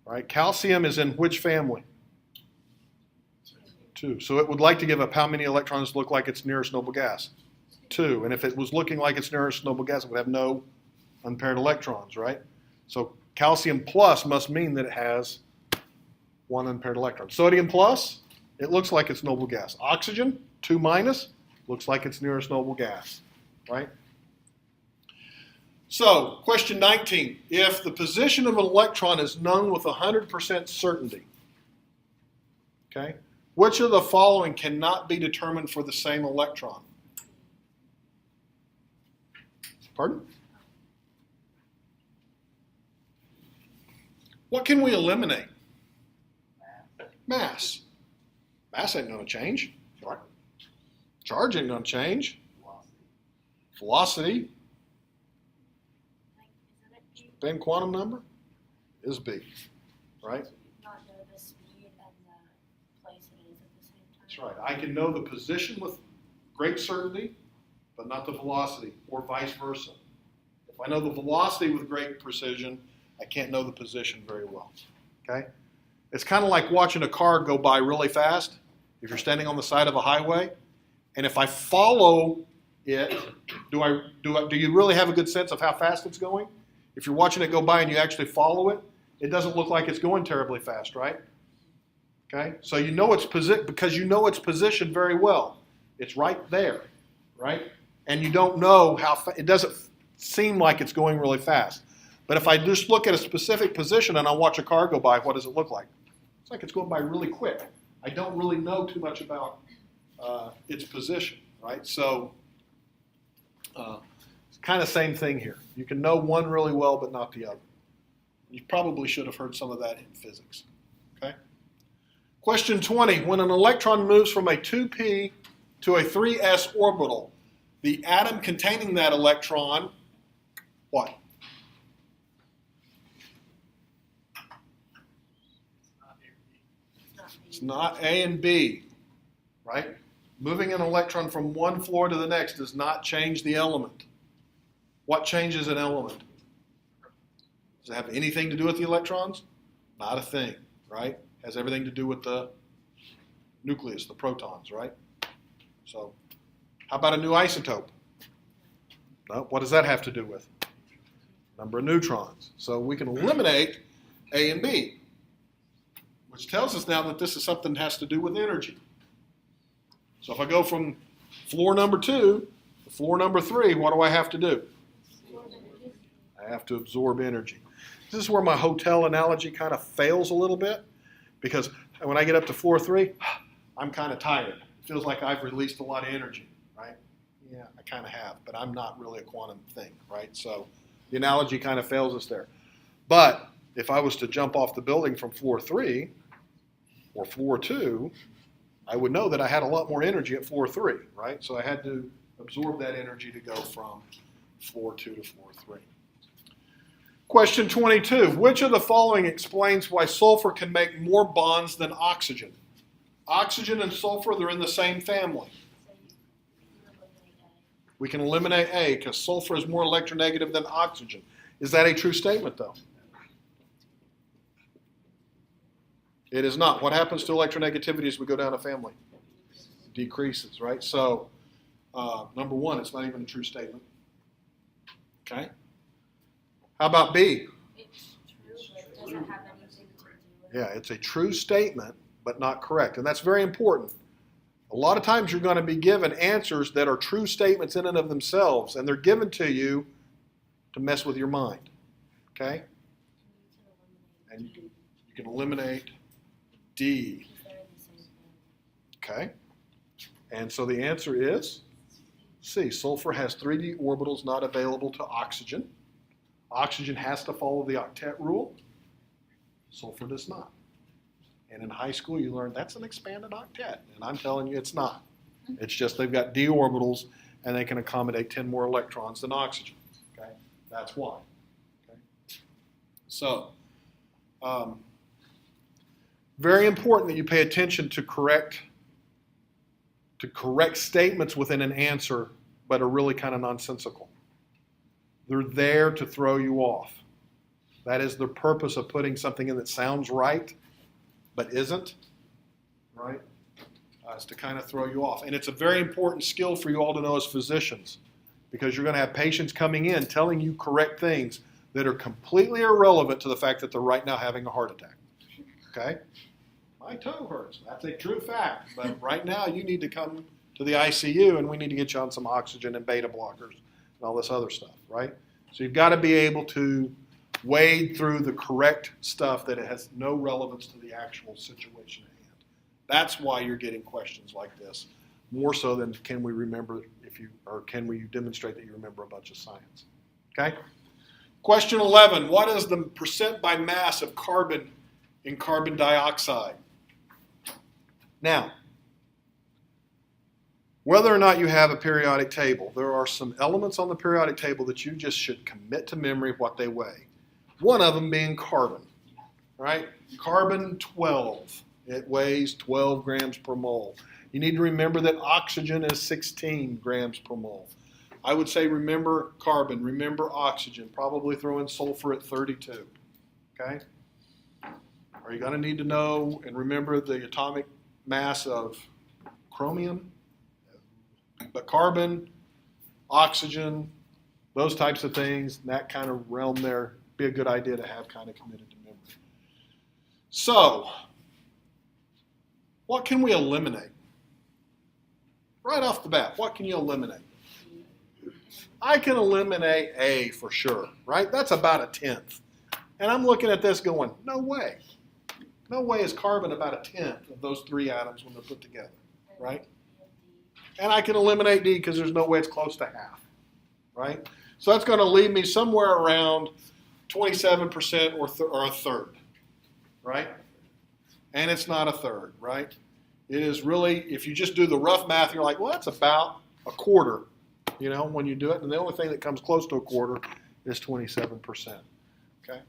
Right? Calcium is in which family? 2. So it would like to give up how many electrons look like its nearest noble gas? 2. And if it was looking like its nearest noble gas, it would have no unpaired electrons, right? So calcium plus must mean that it has 1 unpaired electron. Sodium plus, it looks like it's noble gas. Oxygen, 2 minus, looks like it's nearest noble gas, right? So, question 19. If the position of an electron is known with 100% certainty, okay, which of the following cannot be determined for the same electron? Pardon? What can we eliminate? Mass. Mass ain't going to change. Charge ain't going to change. Velocity. Same quantum number is B, right? Not know the speed and the place it is at the same time. That's right. I can know the position with great certainty, but not the velocity, or vice versa. If I know the velocity with great precision, I can't know the position very well. Okay? It's kind of like watching a car go by really fast if you're standing on the side of a highway. And if I follow it, do you really have a good sense of how fast it's going? If you're watching it go by and you actually follow it, it doesn't look like it's going terribly fast, right? Okay? So you know its position because you know its position very well. It's right there, right? And you don't know how it doesn't seem like it's going really fast. But if I just look at a specific position and I watch a car go by, what does it look like? It's like it's going by really quick. I don't really know too much about its position, right? So it's kind of same thing here. You can know one really well, but not the other. You probably should have heard some of that in physics. Okay. Question 20. When an electron moves from a 2p to a 3s orbital, the atom containing that electron, what? It's not A and B, right? Moving an electron from one floor to the next does not change the element. What changes an element? Does it have anything to do with the electrons? Not a thing, right? Has everything to do with the nucleus, the protons, right? So, how about a new isotope? No, what does that have to do with? Number of neutrons. So we can eliminate A and B, which tells us now that this is something that has to do with energy. So if I go from floor number 2 to floor number 3, what do I have to do? I have to absorb energy. This is where my hotel analogy kind of fails a little bit, because when I get up to floor 3, I'm kind of tired. It feels like I've released a lot of energy, right? Yeah, I kind of have, but I'm not really a quantum thing, right? So the analogy kind of fails us there. But if I was to jump off the building from floor 3 or floor 2, I would know that I had a lot more energy at floor 3, right? So I had to absorb that energy to go from floor 2 to floor 3. Question 22. Which of the following explains why sulfur can make more bonds than oxygen? Oxygen and sulfur, they're in the same family. We can eliminate A because sulfur is more electronegative than oxygen. Is that a true statement, though? It is not. What happens to electronegativity as we go down a family? Decreases, right? So, number 1, it's not even a true statement. Okay? How about B? It's true, but it doesn't have anything to do with it. Yeah, it's a true statement, but not correct. And that's very important. A lot of times you're going to be given answers that are true statements in and of themselves, and they're given to you to mess with your mind. Okay? And you can eliminate D. Okay? And so the answer is C. Sulfur has 3d orbitals not available to oxygen. Oxygen has to follow the octet rule. Sulfur does not. And in high school you learn that's an expanded octet. And I'm telling you it's not. It's just they've got d orbitals and they can accommodate 10 more electrons than oxygen. Okay? That's why. Okay? So, Very important that you pay attention to correct statements within an answer, but are really kind of nonsensical. They're there to throw you off. That is the purpose of putting something in that sounds right, but isn't, right? Is to kind of throw you off. And it's a very important skill for you all to know as physicians, because you're going to have patients coming in telling you correct things that are completely irrelevant to the fact that they're right now having a heart attack. Okay? My toe hurts. That's a true fact. But right now you need to come to the ICU and we need to get you on some oxygen and beta blockers and all this other stuff, right? So you've got to be able to wade through the correct stuff that it has no relevance to the actual situation at hand. That's why you're getting questions like this, more so than can we remember can we demonstrate that you remember a bunch of science. Okay? Question 11, what is the percent by mass of carbon in carbon dioxide? Now, whether or not you have a periodic table, there are some elements on the periodic table that you just should commit to memory what they weigh. One of them being carbon, right? Carbon 12, it weighs 12 grams per mole. You need to remember that oxygen is 16 grams per mole. I would say remember carbon, remember oxygen, probably throw in sulfur at 32, okay? Are you going to need to know and remember the atomic mass of chromium? But carbon, oxygen, those types of things, that kind of realm there, be a good idea to have kind of committed to memory. So, what can we eliminate? Right off the bat, what can you eliminate? I can eliminate A for sure, right? That's about a tenth. And I'm looking at this going, no way. No way is carbon about a tenth of those three atoms when they're put together, right? And I can eliminate D because there's no way it's close to half, right? So that's going to leave me somewhere around 27% or a third, right? And it's not a third, right? It is really, if you just do the rough math, you're like, well, that's about a quarter, you know, when you do it. And the only thing that comes close to a quarter is 27%, okay?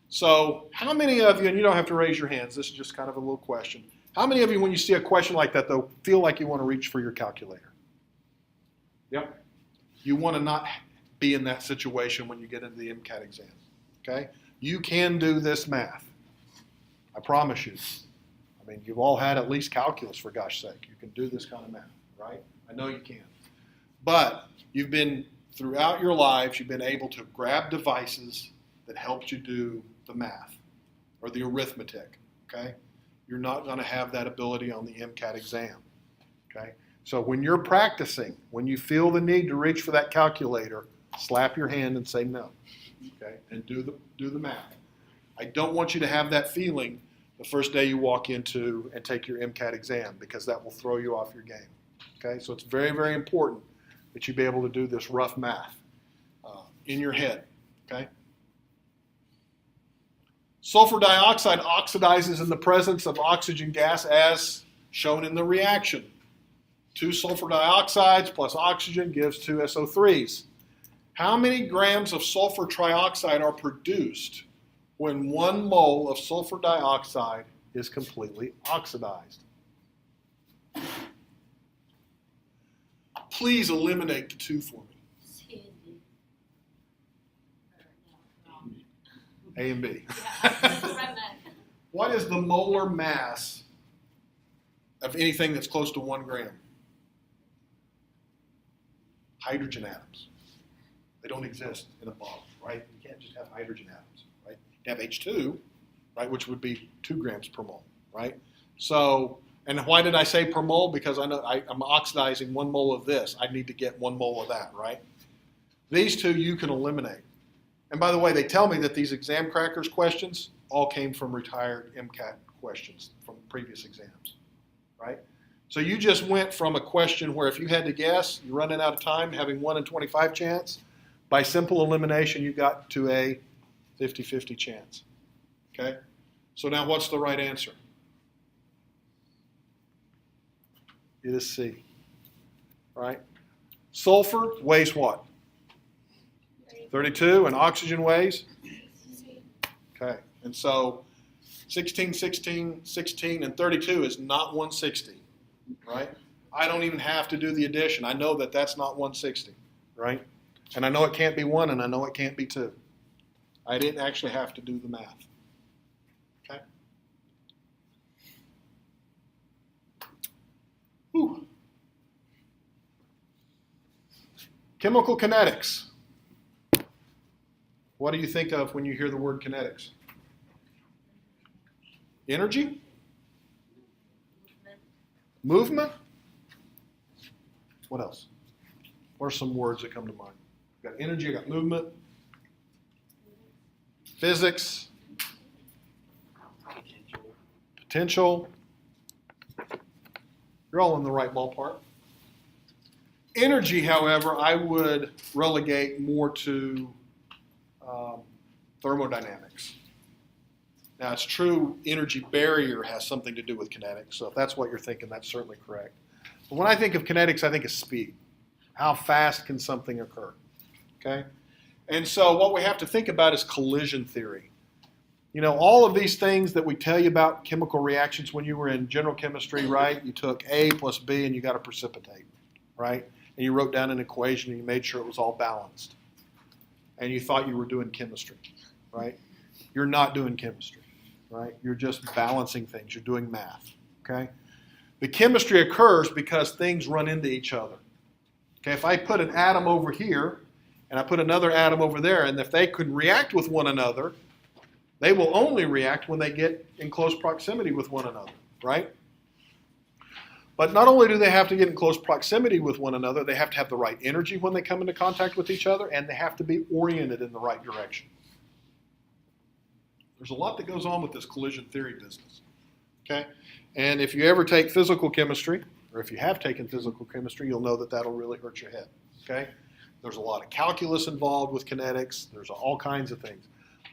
So how many of you, and you don't have to raise your hands, this is just kind of a little question. How many of you, when you see a question like that, though, feel like you want to reach for your calculator? Yep. You want to not be in that situation when you get into the MCAT exam, okay? You can do this math. I promise you. I mean, you've all had at least calculus, for gosh sake. You can do this kind of math, right? I know you can. But you've been, throughout your lives, you've been able to grab devices that help you do the math or the arithmetic, okay? You're not going to have that ability on the MCAT exam, okay? So when you're practicing, when you feel the need to reach for that calculator, slap your hand and say no, okay? And do the math. I don't want you to have that feeling the first day you walk into and take your MCAT exam, because that will throw you off your game, okay? So it's very, very important that you be able to do this rough math in your head, okay? Sulfur dioxide oxidizes in the presence of oxygen gas as shown in the reaction. 2 sulfur dioxides plus oxygen gives 2 SO3s. How many grams of sulfur trioxide are produced when 1 mole of sulfur dioxide is completely oxidized? Please eliminate the 2 for me. A and B. What is the molar mass of anything that's close to 1 gram? Hydrogen atoms. They don't exist in a bottle, right? You can't just have hydrogen atoms, right? You have H2, right, which would be 2 grams per mole, right? So, and why did I say per mole? Because I know I'm oxidizing 1 mole of this. I need to get 1 mole of that, right? These 2 you can eliminate. And by the way, they tell me that these exam crackers questions all came from retired MCAT questions from previous exams, right? So you just went from a question where if you had to guess, you're running out of time, having 1 in 25 chance. By simple elimination, you got to a 50-50 chance, okay? So now what's the right answer? It is C, right? Sulfur weighs what? 32, and oxygen weighs? Okay, and so 16, 16, 16, and 32 is not 160, right? I don't even have to do the addition. I know that that's not 160, right? And I know it can't be 1, and I know it can't be 2. I didn't actually have to do the math. Okay? Whew. Chemical kinetics. What do you think of when you hear the word kinetics? Energy? Movement? What else? What are some words that come to mind? I've got energy, I got movement, physics, potential. You're all in the right ballpark. Energy, however, I would relegate more to thermodynamics. Now, it's true energy barrier has something to do with kinetics, so if that's what you're thinking, that's certainly correct. But when I think of kinetics, I think of speed. How fast can something occur? Okay? And so what we have to think about is collision theory. You know, all of these things that we tell you about chemical reactions when you were in general chemistry, right? You took A plus B and you got to precipitate, right? And you wrote down an equation and you made sure it was all balanced. And you thought you were doing chemistry, right? You're not doing chemistry, right? You're just balancing things. You're doing math, okay? The chemistry occurs because things run into each other. Okay, if I put an atom over here and I put another atom over there, and if they could react with one another, they will only react when they get in close proximity with one another, right? But not only do they have to get in close proximity with one another, they have to have the right energy when they come into contact with each other, and they have to be oriented in the right direction. There's a lot that goes on with this collision theory business, okay? And if you ever take physical chemistry, or if you have taken physical chemistry, you'll know that that'll really hurt your head, okay? There's a lot of calculus involved with kinetics. There's all kinds of things.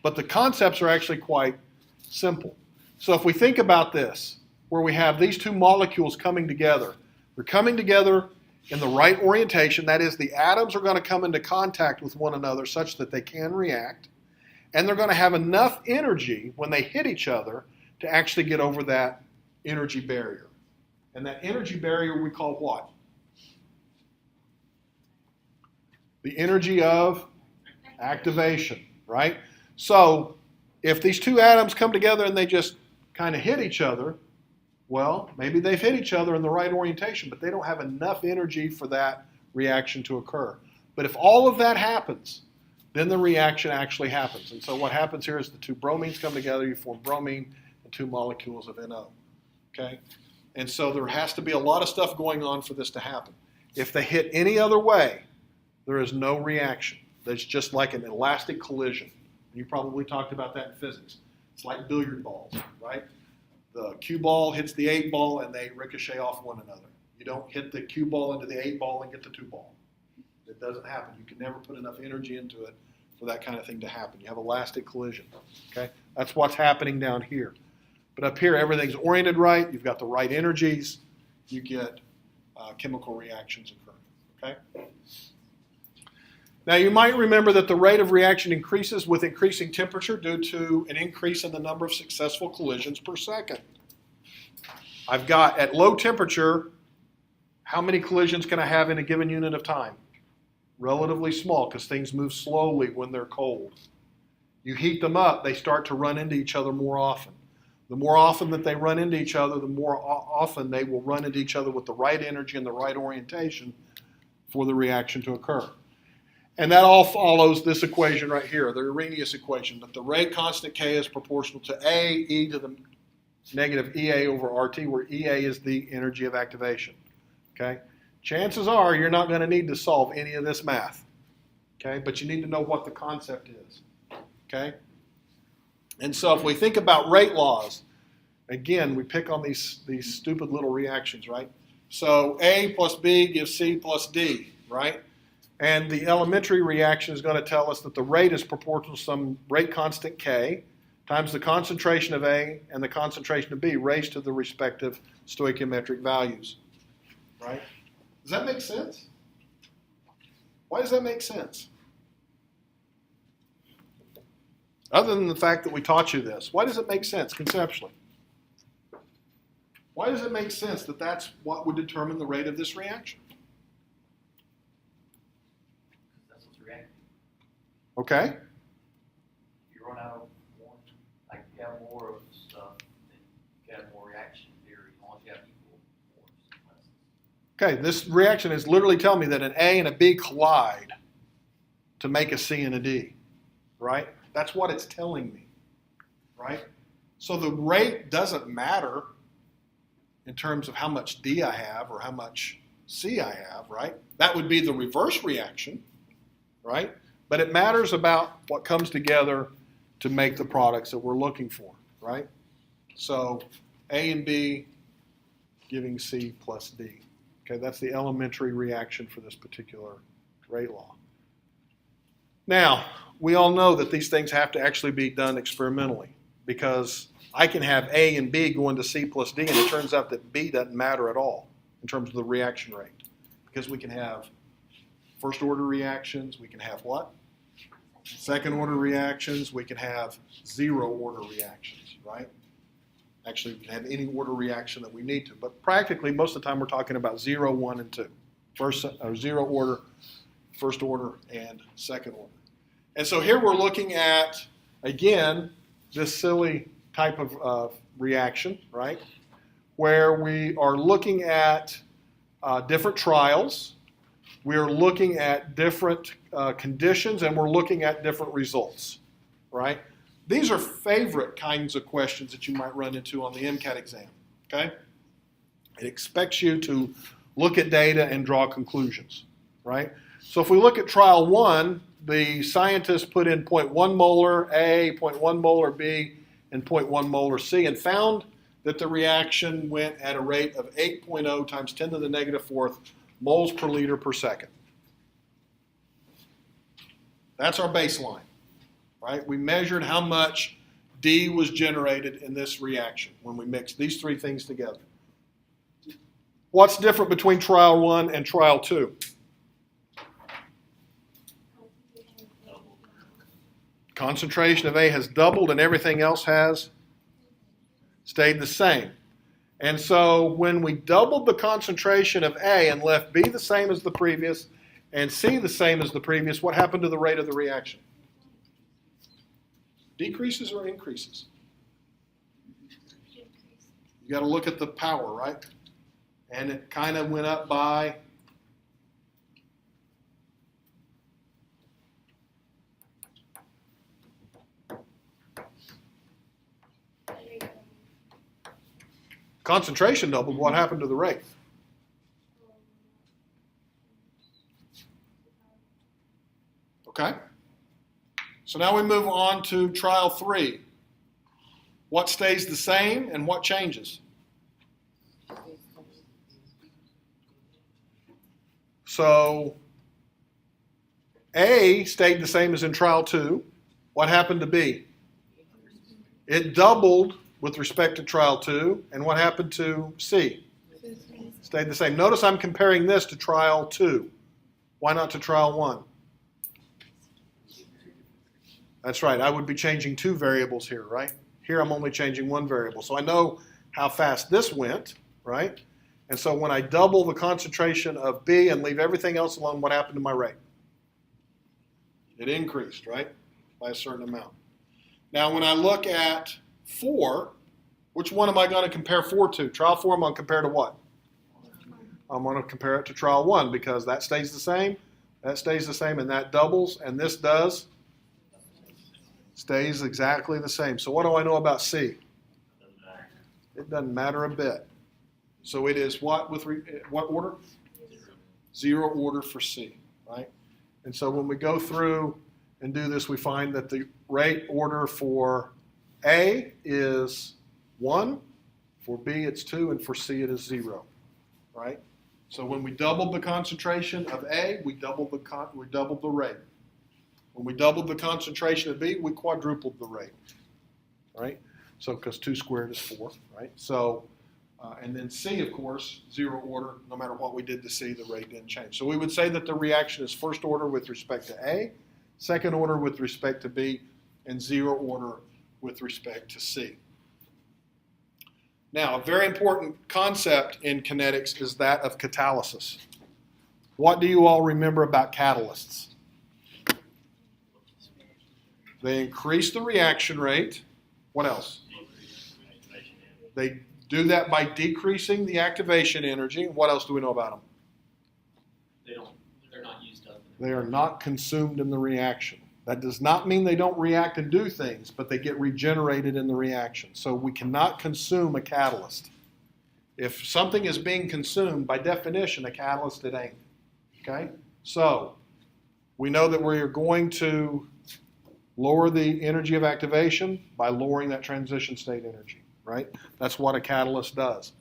But the concepts are actually quite simple. So if we think about this, where we have these two molecules coming together, they're coming together in the right orientation. That is, the atoms are going to come into contact with one another such that they can react. And they're going to have enough energy when they hit each other to actually get over that energy barrier. And that energy barrier we call what? The energy of activation, right? So if these two atoms come together and they just kind of hit each other, well, maybe they've hit each other in the right orientation, but they don't have enough energy for that reaction to occur. But if all of that happens, then the reaction actually happens. And so what happens here is the two bromines come together, you form bromine and 2 molecules of NO. Okay? And so there has to be a lot of stuff going on for this to happen. If they hit any other way, there is no reaction. That's just like an elastic collision. You probably talked about that in physics. It's like billiard balls, right? The cue ball hits the 8 ball and they ricochet off one another. You don't hit the cue ball into the 8 ball and get the 2 ball. It doesn't happen. You can never put enough energy into it for that kind of thing to happen. You have elastic collision. Okay? That's what's happening down here. But up here, everything's oriented right. You've got the right energies. You get chemical reactions occurring. Okay? Now, you might remember that the rate of reaction increases with increasing temperature due to an increase in the number of successful collisions per second. I've got, at low temperature, how many collisions can I have in a given unit of time? Relatively small, because things move slowly when they're cold. You heat them up, they start to run into each other more often. The more often that they run into each other, the more often they will run into each other with the right energy and the right orientation for the reaction to occur. And that all follows this equation right here, the Arrhenius equation, that the rate constant K is proportional to A, e to the negative EA over RT, where EA is the energy of activation. Okay? Chances are you're not going to need to solve any of this math. Okay? But you need to know what the concept is. Okay? And so if we think about rate laws, again, we pick on these stupid little reactions, right? So A plus B gives C plus D, right? And the elementary reaction is going to tell us that the rate is proportional to some rate constant K times the concentration of A and the concentration of B raised to the respective stoichiometric values. Right? Does that make sense? Why does that make sense? Other than the fact that we taught you this, why does it make sense conceptually? Why does it make sense that that's what would determine the rate of this reaction? That's what's reacting. Okay? If you run out of more, like if you have more of stuff, then you have more reaction theory. As long as you have equal force, less. Okay, this reaction is literally telling me that an A and a B collide to make a C and a D, right? That's what it's telling me, right? So the rate doesn't matter in terms of how much D I have or how much C I have, right? That would be the reverse reaction, right? But it matters about what comes together to make the products that we're looking for, right? So A and B giving C plus D. Okay, that's the elementary reaction for this particular rate law. Now, we all know that these things have to actually be done experimentally because I can have A and B going to C plus D, and it turns out that B doesn't matter at all in terms of the reaction rate because we can have first order reactions, we can have what? Second order reactions, we can have zero order reactions, right? Actually, we can have any order reaction that we need to, but practically most of the time we're talking about 0, 1, and 2. First, or zero order, first order, and second order. And so here we're looking at, again, this silly type of reaction, right? Where we are looking at different trials, we're looking at different conditions, and we're looking at different results, right? These are favorite kinds of questions that you might run into on the MCAT exam, okay? It expects you to look at data and draw conclusions, right? So if we look at trial 1, the scientists put in 0.1 molar A, 0.1 molar B, and 0.1 molar C, and found that the reaction went at a rate of 8.0 times 10 to the negative fourth moles per liter per second. That's our baseline, right? We measured how much D was generated in this reaction when we mixed these three things together. What's different between trial 1 and trial 2? Concentration of A has doubled and everything else has stayed the same. And so when we doubled the concentration of A and left B the same as the previous and C the same as the previous, what happened to the rate of the reaction? Decreases or increases? You got to look at the power, right? And it kind of went up by concentration doubled. What happened to the rate? Okay. So now we move on to trial 3. What stays the same and what changes? So A stayed the same as in trial 2. What happened to B? It doubled with respect to trial 2. And what happened to C? Stayed the same. Notice I'm comparing this to trial 2. Why not to trial 1? That's right. I would be changing 2 variables here, right? Here I'm only changing 1 variable. So I know how fast this went, right? And so when I double the concentration of B and leave everything else alone, what happened to my rate? It increased, right? By a certain amount. Now when I look at 4, which one am I going to compare 4 to? Trial 4 I'm going to compare to what? I'm going to compare it to trial 1 because that stays the same, that stays the same, and that doubles, and this does stays exactly the same. So what do I know about C? It doesn't matter a bit. So it is what with what order? 0 order for C, right? And so when we go through and do this, we find that the rate order for A is 1, for B it's 2, and for C it is 0, right? So when we doubled the concentration of A, we doubled the rate. When we doubled the concentration of B, we quadrupled the rate, right? So because 2 squared is 4, right? So, and then C, of course, 0 order. No matter what we did to C, the rate didn't change. So we would say that the reaction is first order with respect to A, second order with respect to B, and 0 order with respect to C. Now, a very important concept in kinetics is that of catalysis. What do you all remember about catalysts? They increase the reaction rate. What else? They do that by decreasing the activation energy. What else do we know about them? They're not used up. They are not consumed in the reaction. That does not mean they don't react and do things, but they get regenerated in the reaction. So we cannot consume a catalyst. If something is being consumed, by definition, a catalyst it ain't. Okay? So we know that we are going to lower the energy of activation by lowering that transition state energy, right? That's what a catalyst does.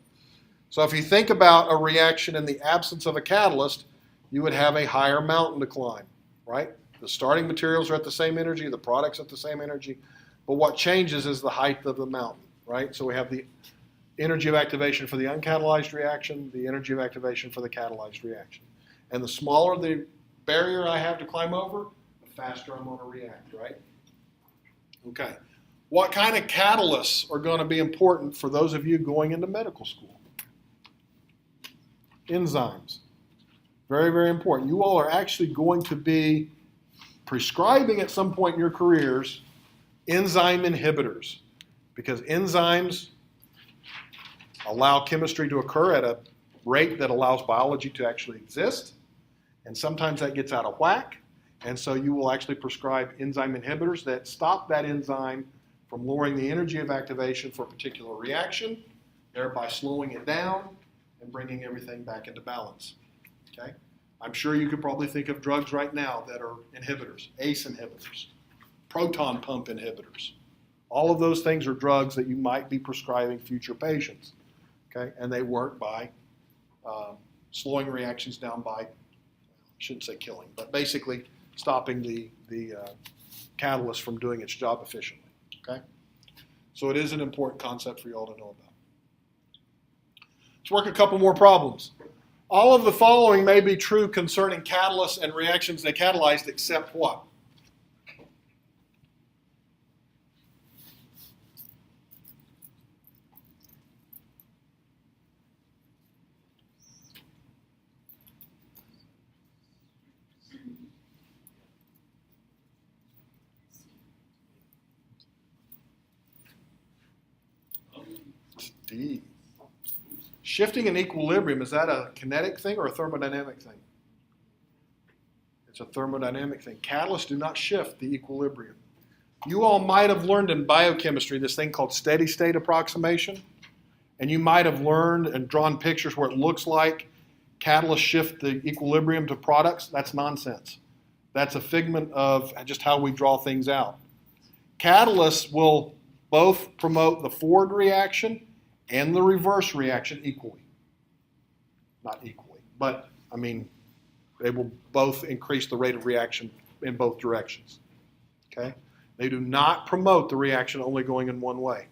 So if you think about a reaction in the absence of a catalyst, you would have a higher mountain decline, right? The starting materials are at the same energy, the product's at the same energy, but what changes is the height of the mountain, right? So we have the energy of activation for the uncatalyzed reaction, the energy of activation for the catalyzed reaction. And the smaller the barrier I have to climb over, the faster I'm going to react, right? Okay. What kind of catalysts are going to be important for those of you going into medical school? Enzymes. Very, very important. You all are actually going to be prescribing at some point in your careers enzyme inhibitors, because enzymes allow chemistry to occur at a rate that allows biology to actually exist, and sometimes that gets out of whack, and so you will actually prescribe enzyme inhibitors that stop that enzyme from lowering the energy of activation for a particular reaction, thereby slowing it down and bringing everything back into balance. Okay? I'm sure you could probably think of drugs right now that are inhibitors, ACE inhibitors, proton pump inhibitors. All of those things are drugs that you might be prescribing future patients. Okay? And they work by slowing reactions down by, I shouldn't say killing, but basically stopping the catalyst from doing its job efficiently. Okay? So it is an important concept for you all to know about. Let's work a couple more problems. All of the following may be true concerning catalysts and reactions they catalyzed, except what? D. Shifting in equilibrium, is that a kinetic thing or a thermodynamic thing? It's a thermodynamic thing. Catalysts do not shift the equilibrium. You all might have learned in biochemistry this thing called steady state approximation, and you might have learned and drawn pictures where it looks like catalysts shift the equilibrium to products. That's nonsense. That's a figment of just how we draw things out. Catalysts will both promote the forward reaction and the reverse reaction equally. Not equally, but I mean, they will both increase the rate of reaction in both directions. Okay? They do not promote the reaction only going in one way.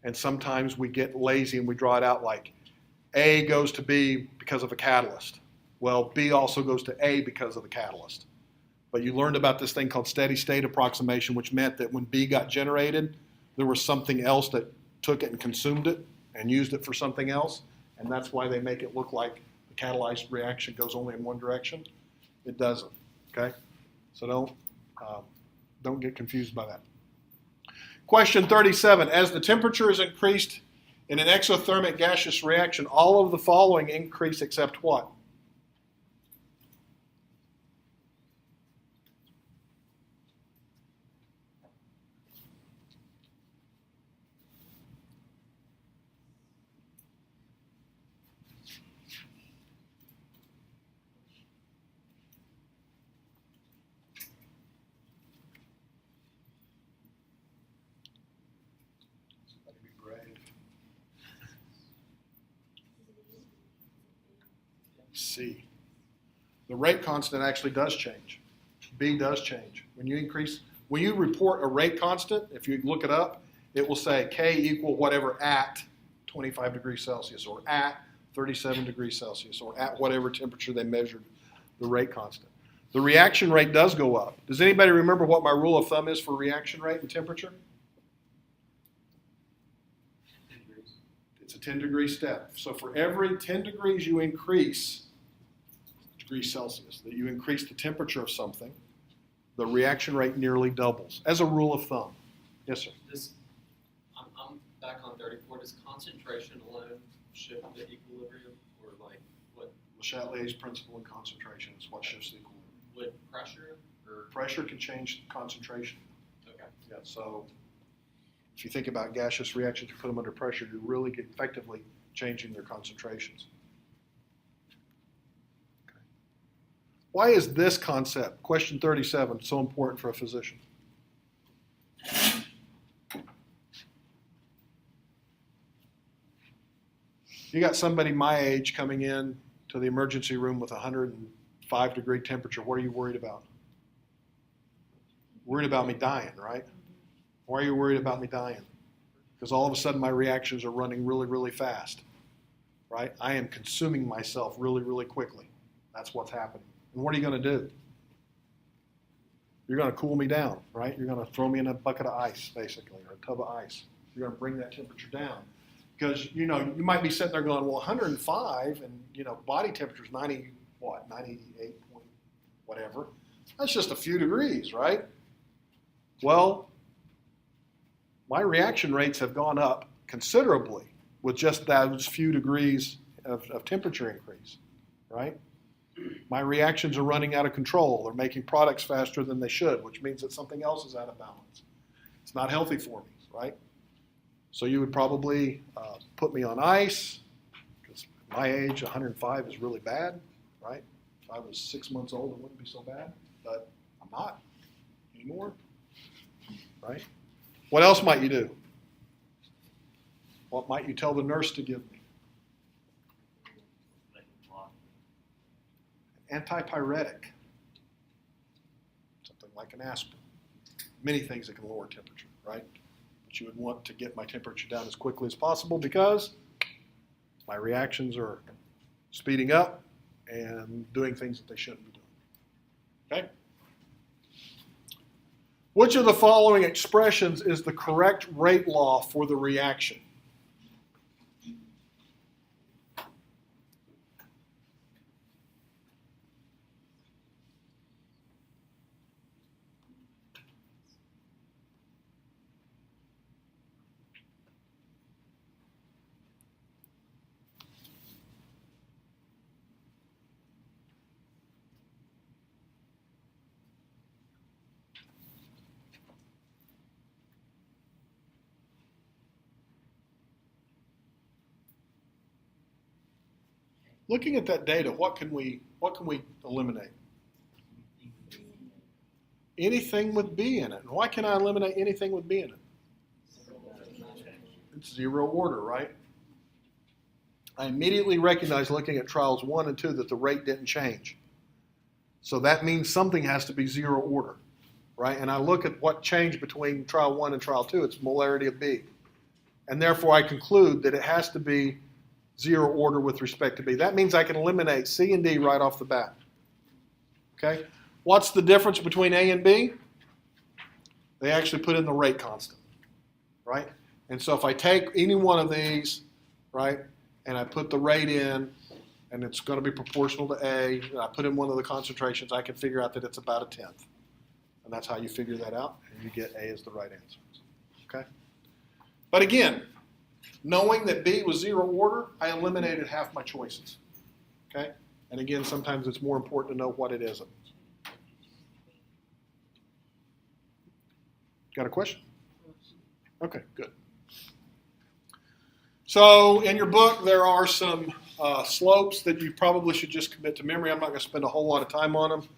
And sometimes we get lazy and we draw it out like A goes to B because of a catalyst. Well, B also goes to A because of the catalyst. But you learned about this thing called steady state approximation, which meant that when B got generated, there was something else that took it and consumed it and used it for something else, and that's why they make it look like the catalyzed reaction goes only in one direction. It doesn't, okay? So don't get confused by that. Question 37, as the temperature is increased in an exothermic gaseous reaction, all of the following increase except what? C. The rate constant actually does change. B does change. When you report a rate constant, if you look it up, it will say K equal whatever at 25 degrees Celsius or at 37 degrees Celsius or at whatever temperature they measured the rate constant. the reaction rate does go up. Does anybody remember what my rule of thumb is for reaction rate and temperature? It's a 10-degree step. So for every 10 degrees you increase, degrees Celsius, that you increase the temperature of something, the reaction rate nearly doubles, as a rule of thumb. Yes, sir. I'm back on 34. Does concentration alone shift the equilibrium, or like what Le Chatelier's principle in concentration is what shifts the equilibrium. would pressure or Pressure can change concentration. okay? Yeah, so if you think about gaseous reactions, you put them under pressure, you're really effectively changing their concentrations. Okay. Why is this concept, question 37, so important for a physician? You got somebody my age coming in to the emergency room with 105-degree temperature. What are you worried about? Worried about me dying, right? Why are you worried about me dying? Because all of a sudden my reactions are running really, really fast, right? I am consuming myself really, really quickly. That's what's happening. And what are you going to do? You're going to cool me down, right? You're going to throw me in a bucket of ice, basically, or a tub of ice. You're going to bring that temperature down. Because, you might be sitting there going, well, 105 and, body temperature is 98 point whatever. That's just a few degrees, right? Well, my reaction rates have gone up considerably with just those few degrees of temperature increase, right? My reactions are running out of control. They're making products faster than they should, which means that something else is out of balance. It's not healthy for me, right? So you would probably put me on ice, because at my age, 105 is really bad, right? If I was 6 months old, it wouldn't be so bad, but I'm not anymore, right? What else might you do? What might you tell the nurse to give me? Antipyretic, something like an aspirin. Many things that can lower temperature, right? But you would want to get my temperature down as quickly as possible because my reactions are speeding up and doing things that they shouldn't be doing. Okay? Which of the following expressions is the correct rate law for the reaction? Looking at that data, what can we eliminate? Anything with B in it. And why can I eliminate anything with B in it? It's zero order, right? I immediately recognize, looking at trials 1 and 2, that the rate didn't change. So that means something has to be zero order, right? And I look at what changed between trial 1 and trial 2. It's molarity of B. And therefore I conclude that it has to be zero order with respect to B. That means I can eliminate C and D right off the bat. Okay? What's the difference between A and B? They actually put in the rate constant, right? And so if I take any one of these, right, and I put the rate in, and it's going to be proportional to A, and I put in one of the concentrations, I can figure out that it's about 1/10. And that's how you figure that out, and you get A as the right answer. Okay? But again, knowing that B was zero order, I eliminated half my choices. Okay? And again, sometimes it's more important to know what it isn't. Got a question? Okay, good. So in your book, there are some slopes that you probably should just commit to memory. I'm not going to spend a whole lot of time on them.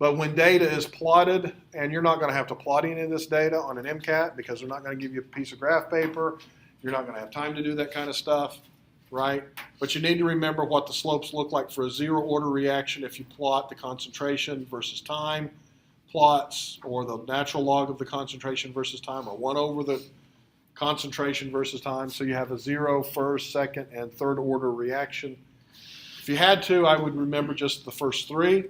But when data is plotted, and you're not going to have to plot any of this data on an MCAT because they're not going to give you a piece of graph paper. You're not going to have time to do that kind of stuff, right? But you need to remember what the slopes look like for a zero order reaction if you plot the concentration versus time plots, or the natural log of the concentration versus time, or 1 over the concentration versus time. So you have a 0, first, second, and third order reaction. If you had to, I would remember just the first 3.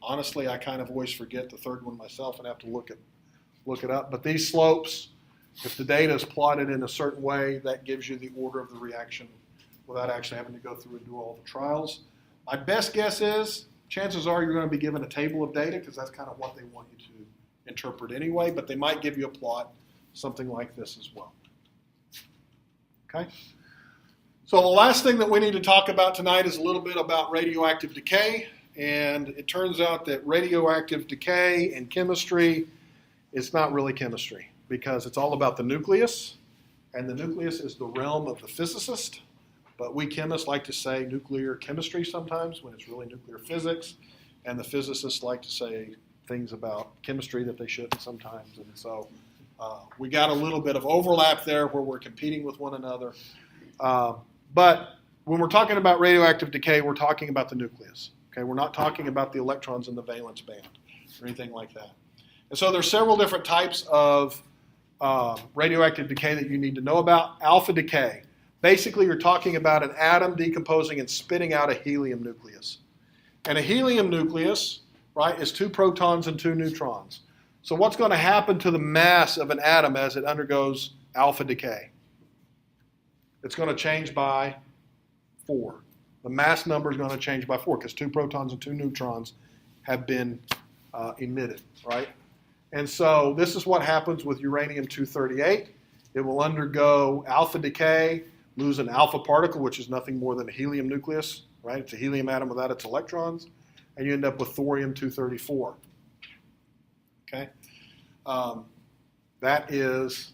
Honestly, I kind of always forget the third one myself and have to look it up. But these slopes, if the data is plotted in a certain way, that gives you the order of the reaction without actually having to go through and do all the trials. My best guess is, chances are you're going to be given a table of data because that's kind of what they want you to interpret anyway, but they might give you a plot, something like this as well. Okay? So the last thing that we need to talk about tonight is a little bit about radioactive decay. And it turns out that radioactive decay in chemistry is not really chemistry because it's all about the nucleus. And the nucleus is the realm of the physicist. But we chemists like to say nuclear chemistry sometimes when it's really nuclear physics. And the physicists like to say things about chemistry that they shouldn't sometimes. And so we got a little bit of overlap there where we're competing with one another. But when we're talking about radioactive decay, we're talking about the nucleus. Okay, we're not talking about the electrons in the valence band or anything like that. And so there's several different types of radioactive decay that you need to know about. Alpha decay. Basically, you're talking about an atom decomposing and spitting out a helium nucleus. And a helium nucleus, right, is 2 protons and 2 neutrons. So what's going to happen to the mass of an atom as it undergoes alpha decay? It's going to change by 4. The mass number is going to change by 4 because 2 protons and 2 neutrons have been emitted, right? And so this is what happens with uranium-238. It will undergo alpha decay, lose an alpha particle, which is nothing more than a helium nucleus, right? It's a helium atom without its electrons, and you end up with thorium-234. Okay? That is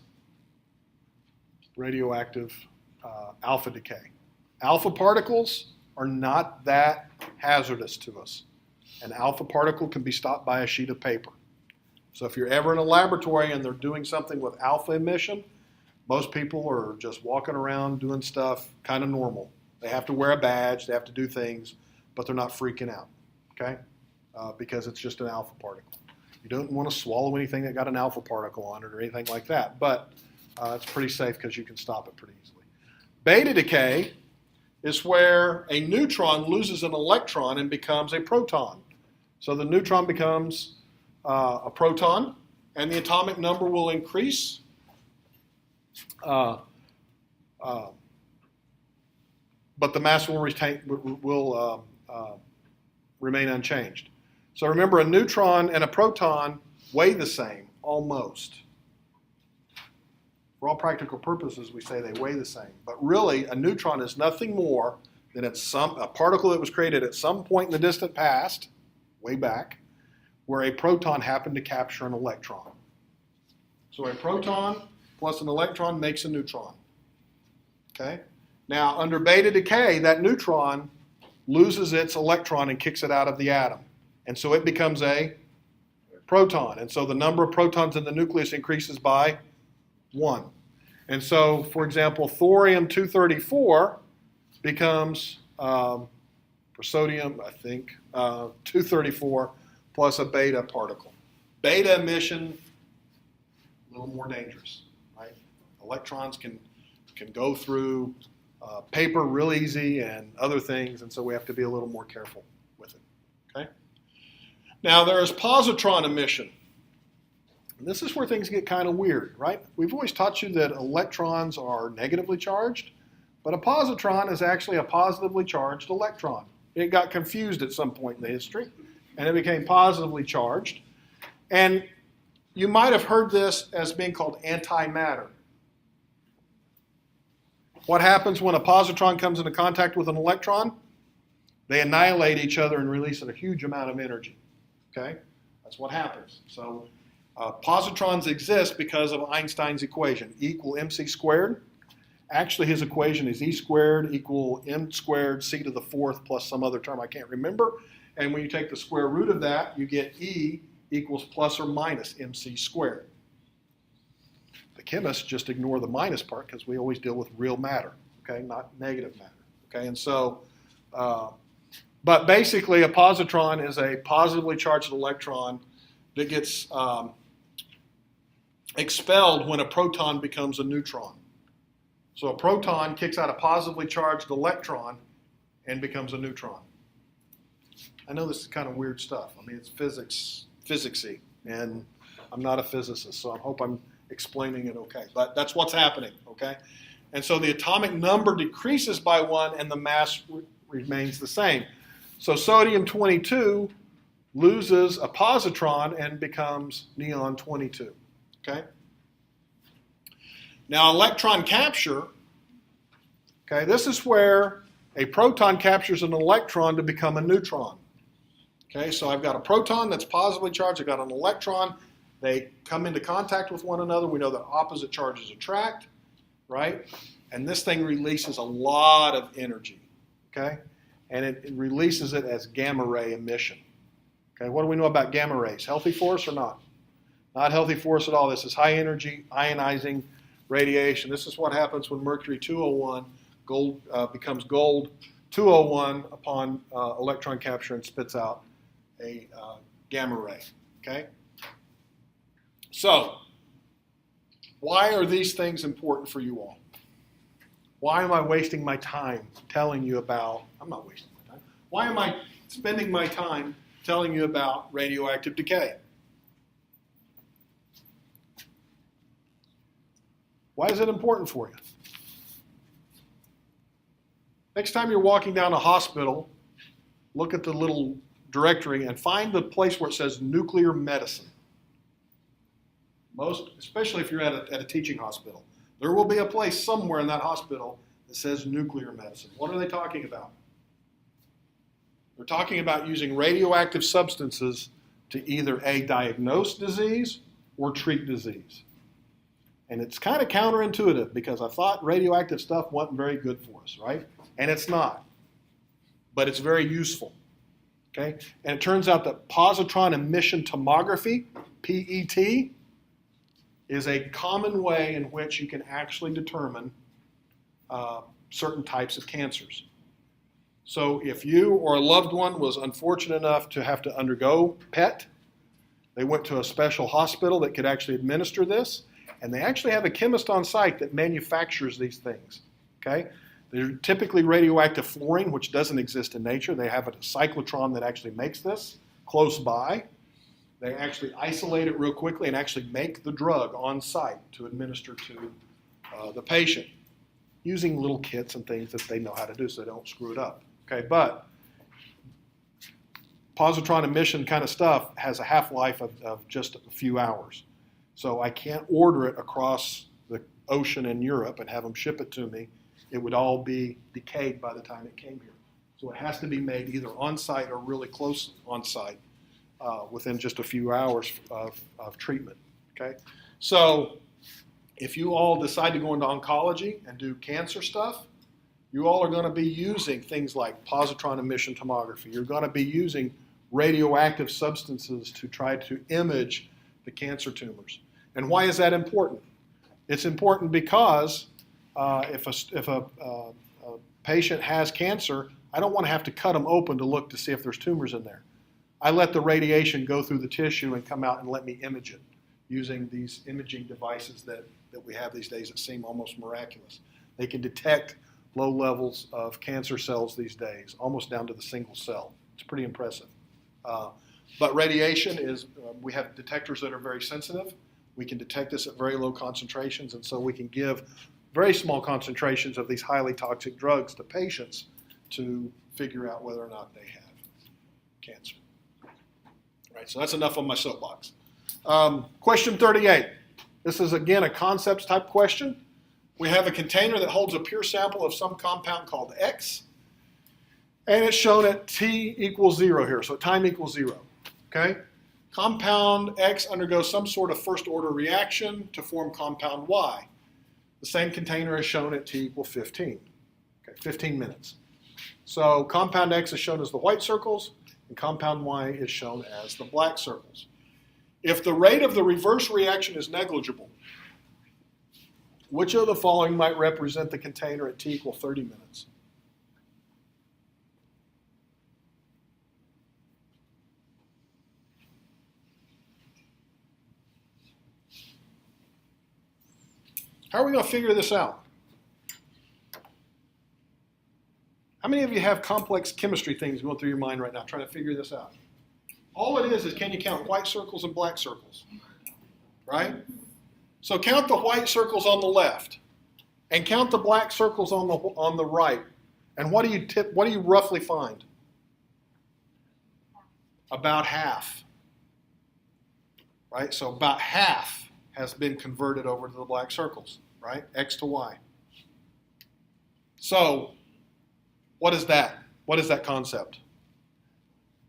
radioactive alpha decay. Alpha particles are not that hazardous to us. An alpha particle can be stopped by a sheet of paper. So if you're ever in a laboratory and they're doing something with alpha emission, most people are just walking around doing stuff kind of normal. They have to wear a badge, they have to do things, but they're not freaking out, okay? Because it's just an alpha particle. You don't want to swallow anything that got an alpha particle on it or anything like that, but it's pretty safe because you can stop it pretty easily. Beta decay is where a neutron loses an electron and becomes a proton. So the neutron becomes a proton, and the atomic number will increase. But the mass will remain unchanged. So remember, a neutron and a proton weigh the same, almost. For all practical purposes, we say they weigh the same. But really, a neutron is nothing more than a particle that was created at some point in the distant past, way back, where a proton happened to capture an electron. So a proton plus an electron makes a neutron. Okay? Now, under beta decay, that neutron loses its electron and kicks it out of the atom. And so it becomes a proton. And so the number of protons in the nucleus increases by 1. And so, for example, thorium-234 becomes, for sodium, I think, 234 plus a beta particle. Beta emission, a little more dangerous, right? Electrons can go through paper real easy and other things, and so we have to be a little more careful with it, okay? Now, there is positron emission. And this is where things get kind of weird, right? We've always taught you that electrons are negatively charged, but a positron is actually a positively charged electron. It got confused at some point in the history, and it became positively charged. And you might have heard this as being called antimatter. What happens when a positron comes into contact with an electron? They annihilate each other and release a huge amount of energy. Okay? That's what happens. So positrons exist because of Einstein's equation, E equal mc squared. Actually, his equation is E squared equal m squared c to the 4th plus some other term I can't remember. And when you take the square root of that, you get E equals plus or minus mc squared. The chemists just ignore the minus part because we always deal with real matter, okay, not negative matter. Okay, and so, but basically a positron is a positively charged electron that gets expelled when a proton becomes a neutron. So a proton kicks out a positively charged electron and becomes a neutron. I know this is kind of weird stuff. I mean, it's physicsy, and I'm not a physicist, so I hope I'm explaining it okay. But that's what's happening, okay? And so the atomic number decreases by 1 and the mass remains the same. So sodium-22 loses a positron and becomes neon-22, okay? Now electron capture, okay, this is where a proton captures an electron to become a neutron. Okay, so I've got a proton that's positively charged, I've got an electron, they come into contact with one another, we know that opposite charges attract, right? And this thing releases a lot of energy, okay? And it releases it as gamma ray emission. Okay, what do we know about gamma rays? Healthy for us or not? Not healthy for us at all. This is high energy ionizing radiation. This is what happens when mercury 201 becomes gold 201 upon electron capture and spits out a gamma ray. Okay? So, why are these things important for you all? Why am I wasting my time telling you about, I'm not wasting my time. Why am I spending my time telling you about radioactive decay? Why is it important for you? Next time you're walking down a hospital, look at the little directory and find the place where it says nuclear medicine. Especially if you're at a teaching hospital. There will be a place somewhere in that hospital that says nuclear medicine. What are they talking about? They're talking about using radioactive substances to either A, diagnose disease or treat disease. And it's kind of counterintuitive because I thought radioactive stuff wasn't very good for us, right? And it's not. But it's very useful. Okay? And it turns out that positron emission tomography, PET, is a common way in which you can actually determine certain types of cancers. So if you or a loved one was unfortunate enough to have to undergo PET, they went to a special hospital that could actually administer this, and they actually have a chemist on site that manufactures these things. Okay? They're typically radioactive fluorine, which doesn't exist in nature. They have a cyclotron that actually makes this close by. They actually isolate it real quickly and actually make the drug on site to administer to the patient using little kits and things that they know how to do so they don't screw it up. Okay, but positron emission kind of stuff has a half-life of just a few hours. So I can't order it across the ocean in Europe and have them ship it to me. It would all be decayed by the time it came here. So it has to be made either on-site or really close on-site within just a few hours of treatment. Okay, so if you all decide to go into oncology and do cancer stuff, you all are going to be using things like positron emission tomography. You're going to be using radioactive substances to try to image the cancer tumors. And why is that important? It's important because if a patient has cancer, I don't want to have to cut them open to look to see if there's tumors in there. I let the radiation go through the tissue and come out and let me image it using these imaging devices that we have these days that seem almost miraculous. They can detect low levels of cancer cells these days, almost down to the single cell. It's pretty impressive. But radiation is, we have detectors that are very sensitive. We can detect this at very low concentrations, and so we can give very small concentrations of these highly toxic drugs to patients to figure out whether or not they have cancer. All right, so that's enough on my soapbox. Question 38. This is, again, a concepts type question. We have a container that holds a pure sample of some compound called X, and it's shown at t equals 0 here, so time equals 0. Okay? Compound X undergoes some sort of first order reaction to form compound Y. The same container is shown at t equals 15. Okay, 15 minutes. So compound X is shown as the white circles, and compound Y is shown as the black circles. If the rate of the reverse reaction is negligible, which of the following might represent the container at t equals 30 minutes? How are we going to figure this out? How many of you have complex chemistry things going through your mind right now, trying to figure this out? All it is can you count white circles and black circles, right? So count the white circles on the left, and count the black circles on the right. And what do you roughly find? About half, right? So about half has been converted over to the black circles, right? X to Y. So what is that? What is that concept?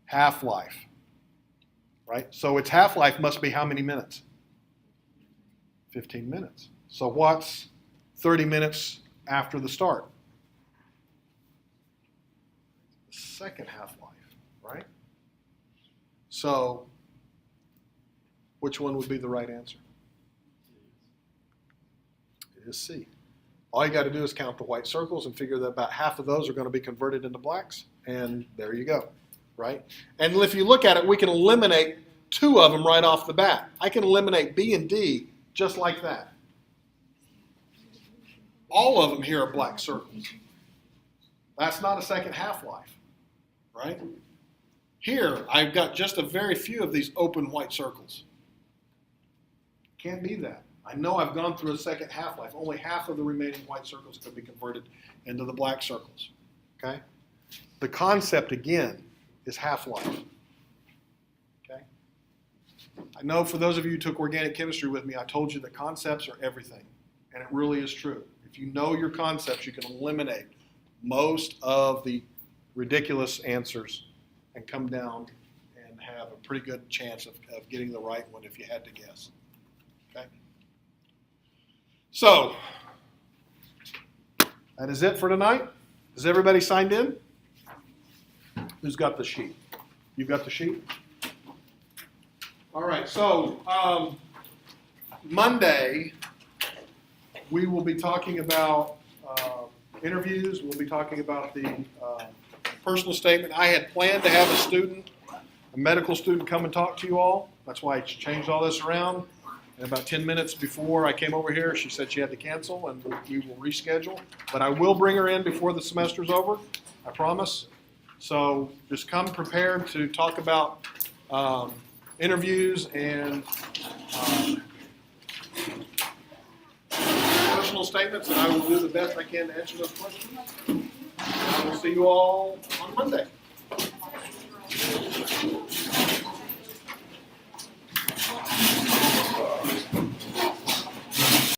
Half-life, right? So its half-life must be how many minutes? 15 minutes. So what's 30 minutes after the start? Second half-life, right? So which one would be the right answer? It is C. All you got to do is count the white circles and figure that about half of those are going to be converted into blacks, and there you go, right? And if you look at it, we can eliminate two of them right off the bat. I can eliminate B and D just like that. All of them here are black circles. That's not a second half-life, right? Here, I've got just a very few of these open white circles. Can't be that. I know I've gone through a second half-life. Only half of the remaining white circles can be converted into the black circles, okay? The concept, again, is half-life, okay? I know for those of you who took organic chemistry with me, I told you that concepts are everything, and it really is true. If you know your concepts, you can eliminate most of the ridiculous answers and come down and have a pretty good chance of getting the right one if you had to guess. Okay? So, that is it for tonight. Is everybody signed in? Who's got the sheet? You've got the sheet? All right, so Monday, we will be talking about interviews. We'll be talking about the personal statement. I had planned to have a medical student come and talk to you all. That's why I changed all this around. And about 10 minutes before I came over here, she said she had to cancel, and we will reschedule. But I will bring her in before the semester's over, I promise. So just come prepared to talk about interviews and personal statements, and I will do the best I can to answer those questions. I will see you all on Monday.